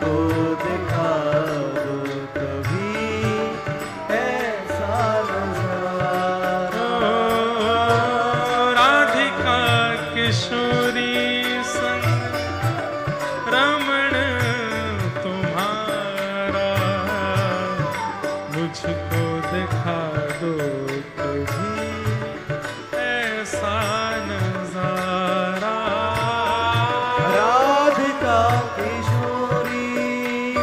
मुझको दिखा दो कभी ऐसा नजारा। राधिका किशोरी संग रमण तुम्हारा, मुझको दिखा दो कभी ऐसा नजारा। राधिका किशोरी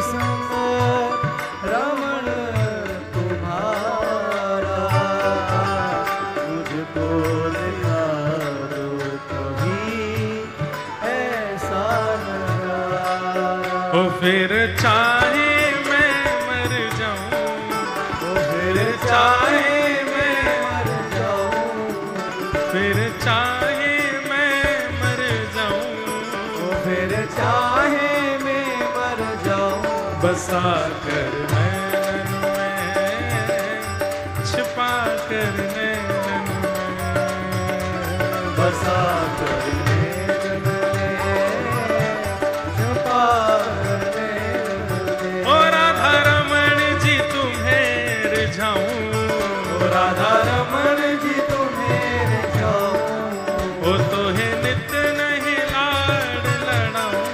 संग रमण तुम्हारा, मुझको दिखा दो कभी ऐसा नजारा। ओ फिर चाहे मैं मर जाऊं, ओ फिर चाहे मैं मर जाऊं, फिर चाहे मैं मर जाऊं, ओ फिर चाहे मैं मर जाऊं, बसा कर नैनन में, छिपा कर नैनन में, बसा कर नैनन में, छुपा कर नैनन में। ओ राधा रमण जी तुम्हें रिझाऊं, ओ राधा रमण जी तुम्हें रिझाऊं, ओ तोहे नित नहीं लाड लड़ाऊं,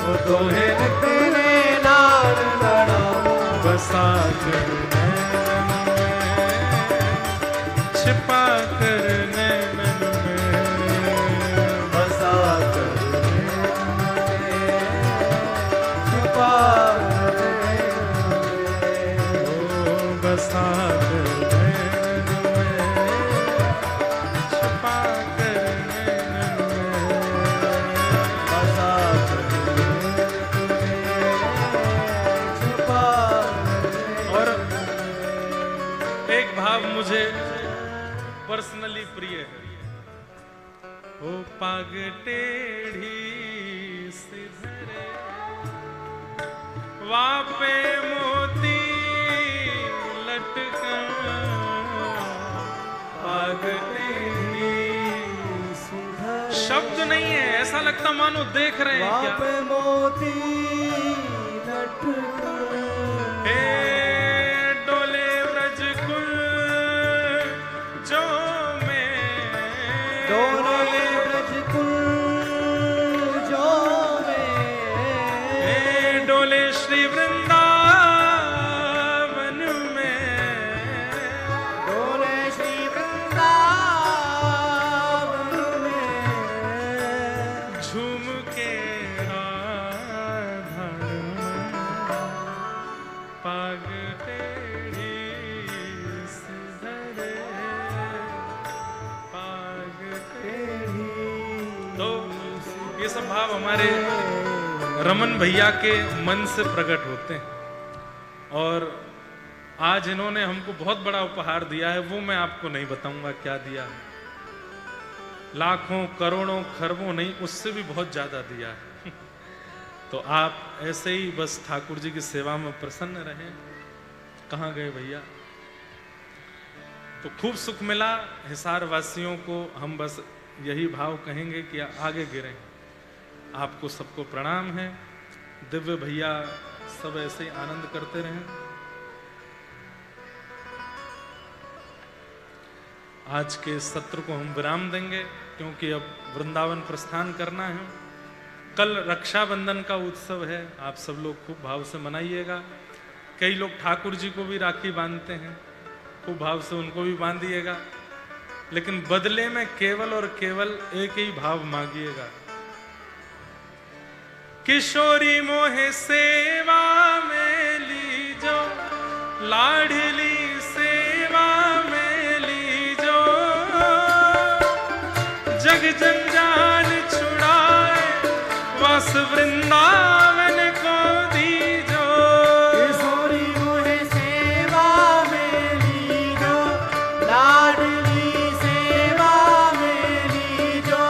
ओ तोहे नितने लाड लड़ाऊं, बसा कर नैनन में, छिपा कर नैनन में, बसा कर नैनन में, छुपा कर नैनन में। ओ बसा कर नैनन में, छिपा कर नैनन में। बसा कर नैनन में, छुपा कर और नैनन में। एक भाव मुझे पर्सनली प्रिय है। ओ पाग टेढ़ी सिधरे, वापे मोती लटकन, पाग टेढ़ी। सुधर शब्द नहीं है, ऐसा लगता मानो देख रहे हैं क्या। वाप मोती लटकन, हे डोले व्रज कुल जो में, डोले ब्रजकुल जो में, हे डोले श्री वृंदावन में, डोले श्री वृंदावन में, झूम के राधा पाग टेढ़ी सिधरे, पाग टेढ़ी। तो ये सब भाव हमारे रमन भैया के मन से प्रकट होते हैं, और आज इन्होंने हमको बहुत बड़ा उपहार दिया है। वो मैं आपको नहीं बताऊंगा क्या दिया है, लाखों करोड़ों खरबों नहीं, उससे भी बहुत ज्यादा दिया है। तो आप ऐसे ही बस ठाकुर जी की सेवा में प्रसन्न रहें। कहाँ गए भैया? तो खूब सुख मिला हिसार वासियों को। हम बस यही भाव कहेंगे कि आगे गिरें। आपको सबको प्रणाम है। दिव्य भैया सब ऐसे ही आनंद करते रहें। आज के सत्र को हम विराम देंगे क्योंकि अब वृंदावन प्रस्थान करना है। कल रक्षाबंधन का उत्सव है, आप सब लोग खूब भाव से मनाइएगा। कई लोग ठाकुर जी को भी राखी बांधते हैं, खूब भाव से उनको भी बांधिएगा, लेकिन बदले में केवल और केवल एक ही भाव मांगिएगा। किशोरी मोहे सेवा में लीजो, लाडली सेवा में लीजो, जग जंजाल छुड़ाए वास वृंदावन को दीजो। किशोरी मोहे सेवा में लीजो, लाडली सेवा में लीजो,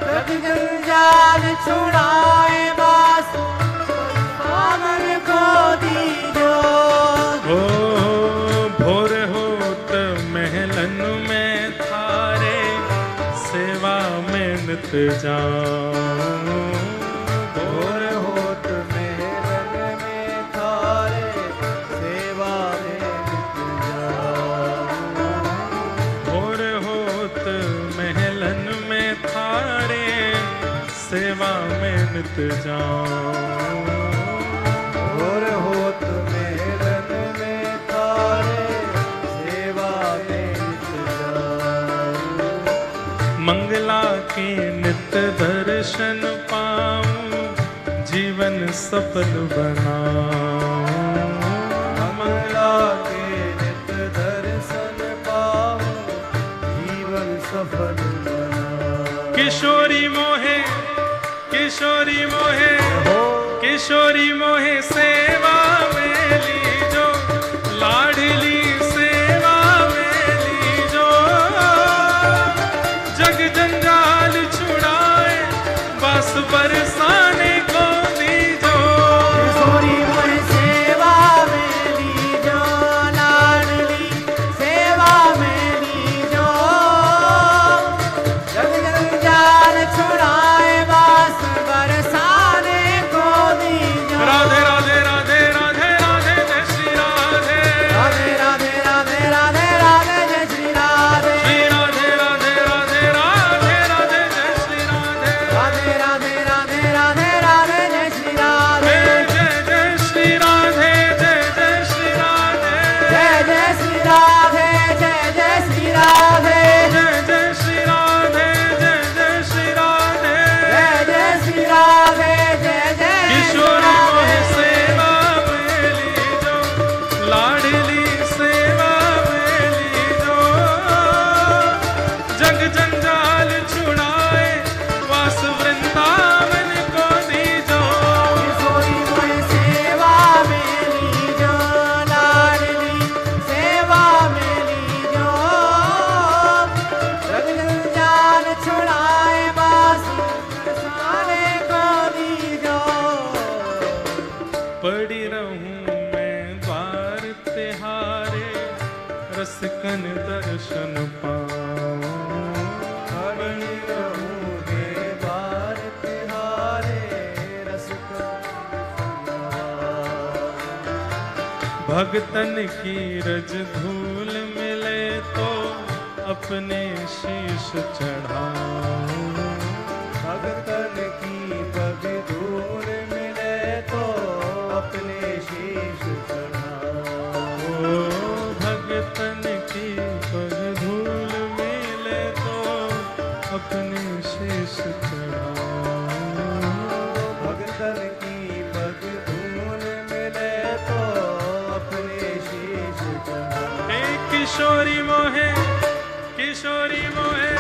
जग जंजाल छुड़ाए वास वृंदावन को दीजो। ओ भोर होत महलन में थारे सेवा में नित जाऊं, भोर नित जाऊं। और होत मेरन में थारे सेवा में नित जाऊं। मंगला के नित दर्शन पाऊं, जीवन सफल बनाऊं। मंगला के नित दर्शन पाऊं, जीवन सफल बनाऊं। किशोरी मोहे, किशोरी मोहे, किशोरी मोहे सेवा में लीजो, लाडली सेवा में लीजो। जग जंजाल छुड़ाए, बस बरसाने को दीजो। किशोरी मोहे सेवा में लीजो, लाडली सेवा में लीजो। जग जंजाल छुड़ाए, बस बरसाने को दीजो। राधे राधे राधे राधे राधे जय श्री राधे। राधे राधे राधे राधे राधे जय श्री राधे। श्री राधे राधे राधे राधे राधे जय श्री राधे। राधे राधे राधे राधे राधे जय श्री राधे। जय जय श्री राधे, जय जय श्री राधे। जय जय श्री राधे, जय जय श्री राधे। जय जय श्री राधे, जय जय श्री राधे। जय जय श्री राधे, जय जय किशोरी मोहे सेवा में लीजो, लाडली सेवा में लीजो। जग जंजाल छुड़ाए, वास वृंदावन को दीजो। किशोरी मोहे सेवा में लीजो, लाडली सेवा में लीजो। जग जंजाल छुड़ाए, बस बरसाने को दीजो। पड़ी रहूं मैं द्वार तिहारे, रसिकन दर्शन पाऊं। खड़ी रहूंगे बार तिहारे, रसिकन भगतन की रज धूल मिले तो अपने शीश चढ़ाऊं। भगतन की पग धूल मिले तो अपने शीश चढ़ाओ। ओ भगतन की पग धूल मिले तो अपने शीश चढ़ाऊं। भगतन की पग धूल मिले तो अपने शीश चढ़ाओ। हे किशोरी मोहे, किशोरी मोहे,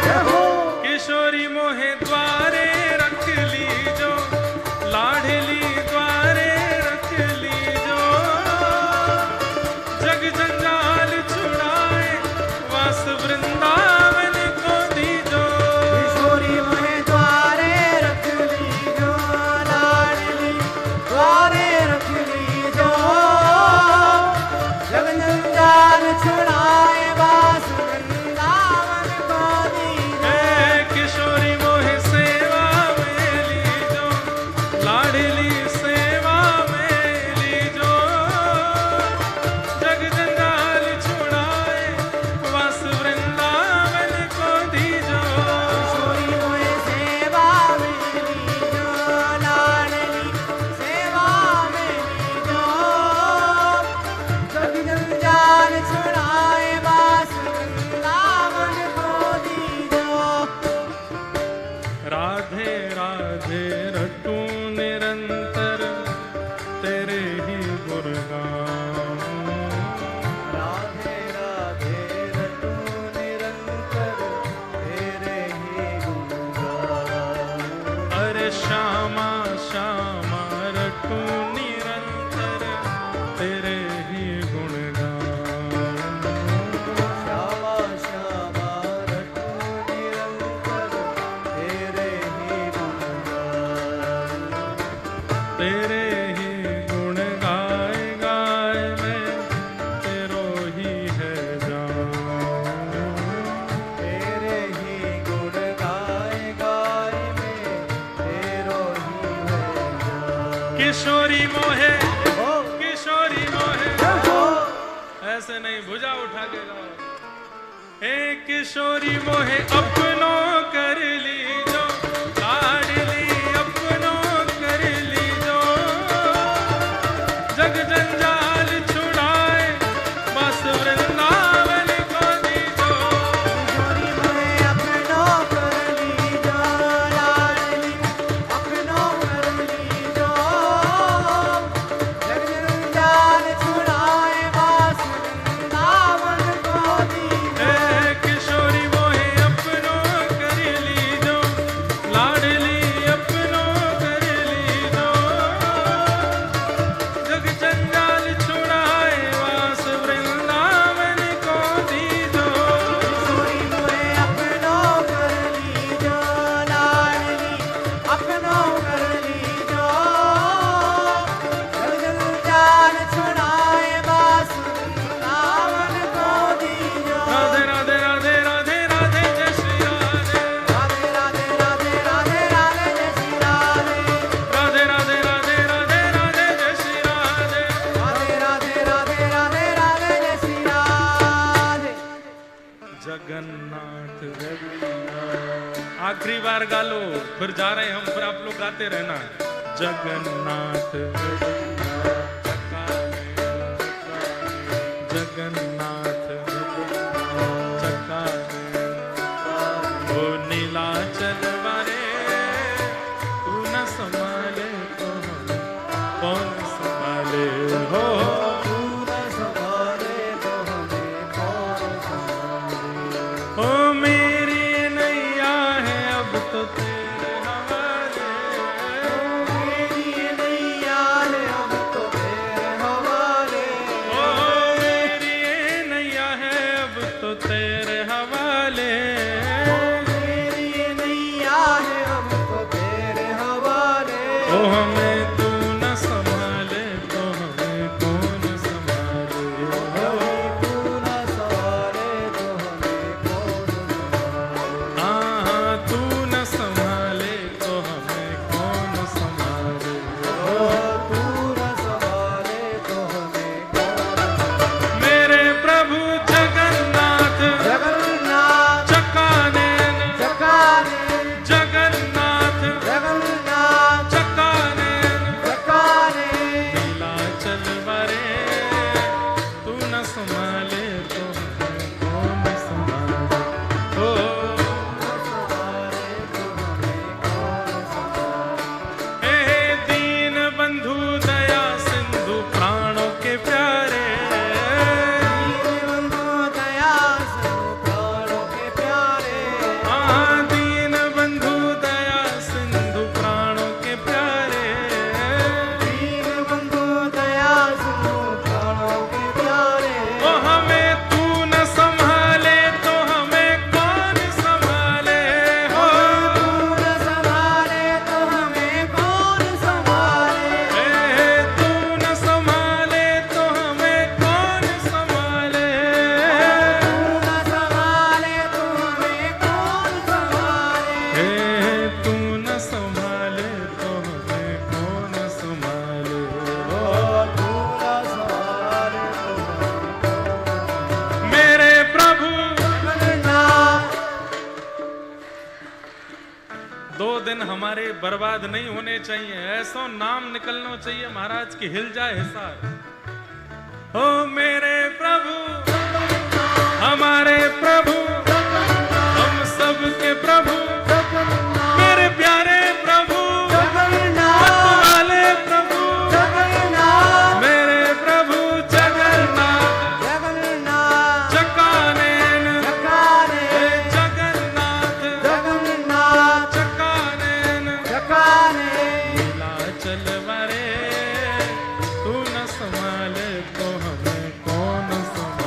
किशोरी मोहे द्वारे रख लीजो, लाडली द्वारे रख लीजो। जग जंजाल छुड़ाए, वास वृंदावन को दीजो। किशोरी मोहे द्वारे रख लीजो, लाडली द्वारे रख लीजो। जग जंजाल छुड़ाए, बस वृंदावन को दीजो। हे किशोरी मोहे सेवा में लीजो, लाडली सेवा में लीजो। जग जंजाल छुड़ाए, वास वृंदावन को दीजो। किशोरी मोहे सेवा में लीजो, लाडली सेवा में लीजो। जग जंजाल छुड़ाए, बस वृंदावन को दीजो। राधे राधे रटूं निरंतर, तेरे ही गुणगान। राधे राधे रटूं निरंतर, तेरे ही गुणगान। अरे श्यामा श्यामा रटूं निरंतर, तेरे ही गुणगान। श्यामा श्यामा रटूं निरंतर, तेरे ही गुणगान। तेरे ही गुण गाए गाए मैं, तेरो ही है जान। तेरे ही गुण गाए गाए में, तेरो ही है जान। किशोरी मोहे, हो, किशोरी मोहे, हो, ऐसे नहीं भुजा उठा के गाओ। हे किशोरी मोहे अपनों कर लीजो, लाडली अपनों आखिरी बार गा लो, फिर जा रहे हैं हम, फिर आप लोग गाते रहना। जगन्नाथ जगन्नाथ चक्का ओ नीलाचल वारे, तू न संभाले तो हम कौन संभाले हो। ओ मेरी नैया है अब तो तेरे हवाले, मेरी नैया है अब तो तेरे हवाले, ओ मेरी नैया है अब तो तेरे हवाले। मेरी नैया है अब तो तेरे हवाले। ओ हमें तू न संभाले तो हमें कौन संभाले हो। तू न संभाले तो हमें कौन संभाले। हाँ तू न संभाले तो हमें कौन संभाले हो। तू न संभाले तो हमें कौन। मेरे प्रभु जगन्नाथ जगन्नाथ चकानैन, चकानैन, जगन्नाथ जगन्नाथ चकानैन, चकानैन। नीलाचल वारे, तू न संभाले तो हमें कौन संभाले हो। हे दीन बंधु दया सिंधु प्राणों के प्यारे, हाँ दीन बंधु दया सिंधु प्राणों के प्यारे। ओ हमें तू न संभाले तो हमें कौन संभाले हो। हे तू न संभाले तो हमें कौन संभाले। हे तू न संभाले तो हमें कौन संभाले हो। मेरे प्रभु 2 दिन हमारे बर्बाद नहीं होने चाहिए, ऐसा नाम निकलना चाहिए महाराज की हिल जाए हिसार। हो मेरे प्रभु हमारे प्रभु, हम सबके प्रभु, मेरे प्यारे प्रभु, वाले प्रभु, मेरे प्रभु जगन्नाथ चकानैन, हे जगन्नाथ चकानैन, नीलाचल वारे, तू न संभाले तो हमें कौन संभाले।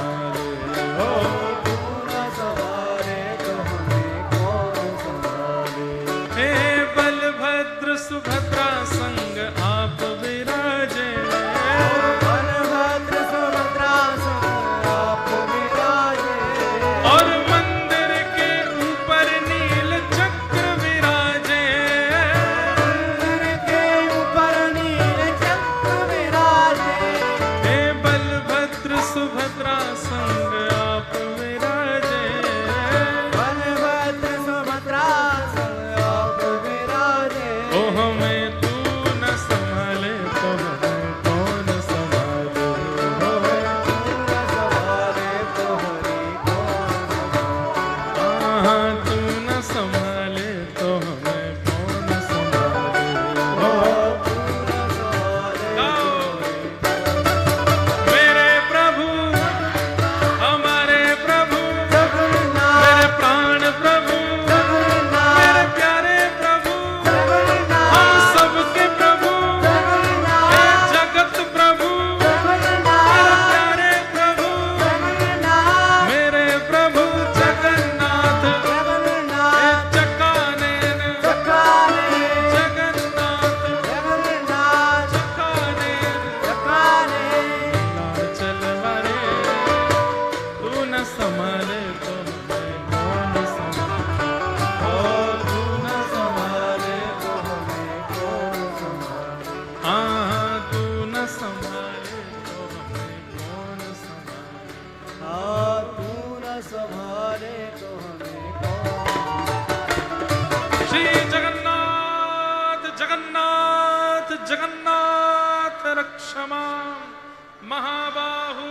जगन्नाथ रक्ष माम् महाबाहु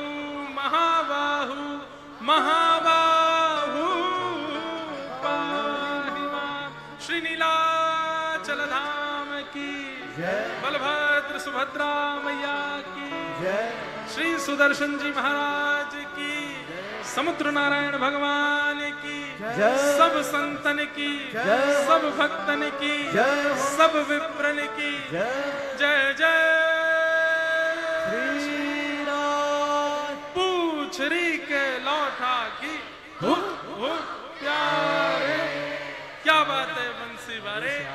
महाबाहु महाबाहु पाहि माम्। श्री नीलाचल धाम की जय। बलभद्र सुभद्रा मैया की जय। श्री सुदर्शन जी महाराज की, समुद्र नारायण भगवान की, जय। सब संतन की, जय। सब भक्तन की, जय। सब विप्रन की जय। जय जय। श्री राम। पूछरी के लौटा की हुक हुक प्यारे। क्या बात है बंसी बारे।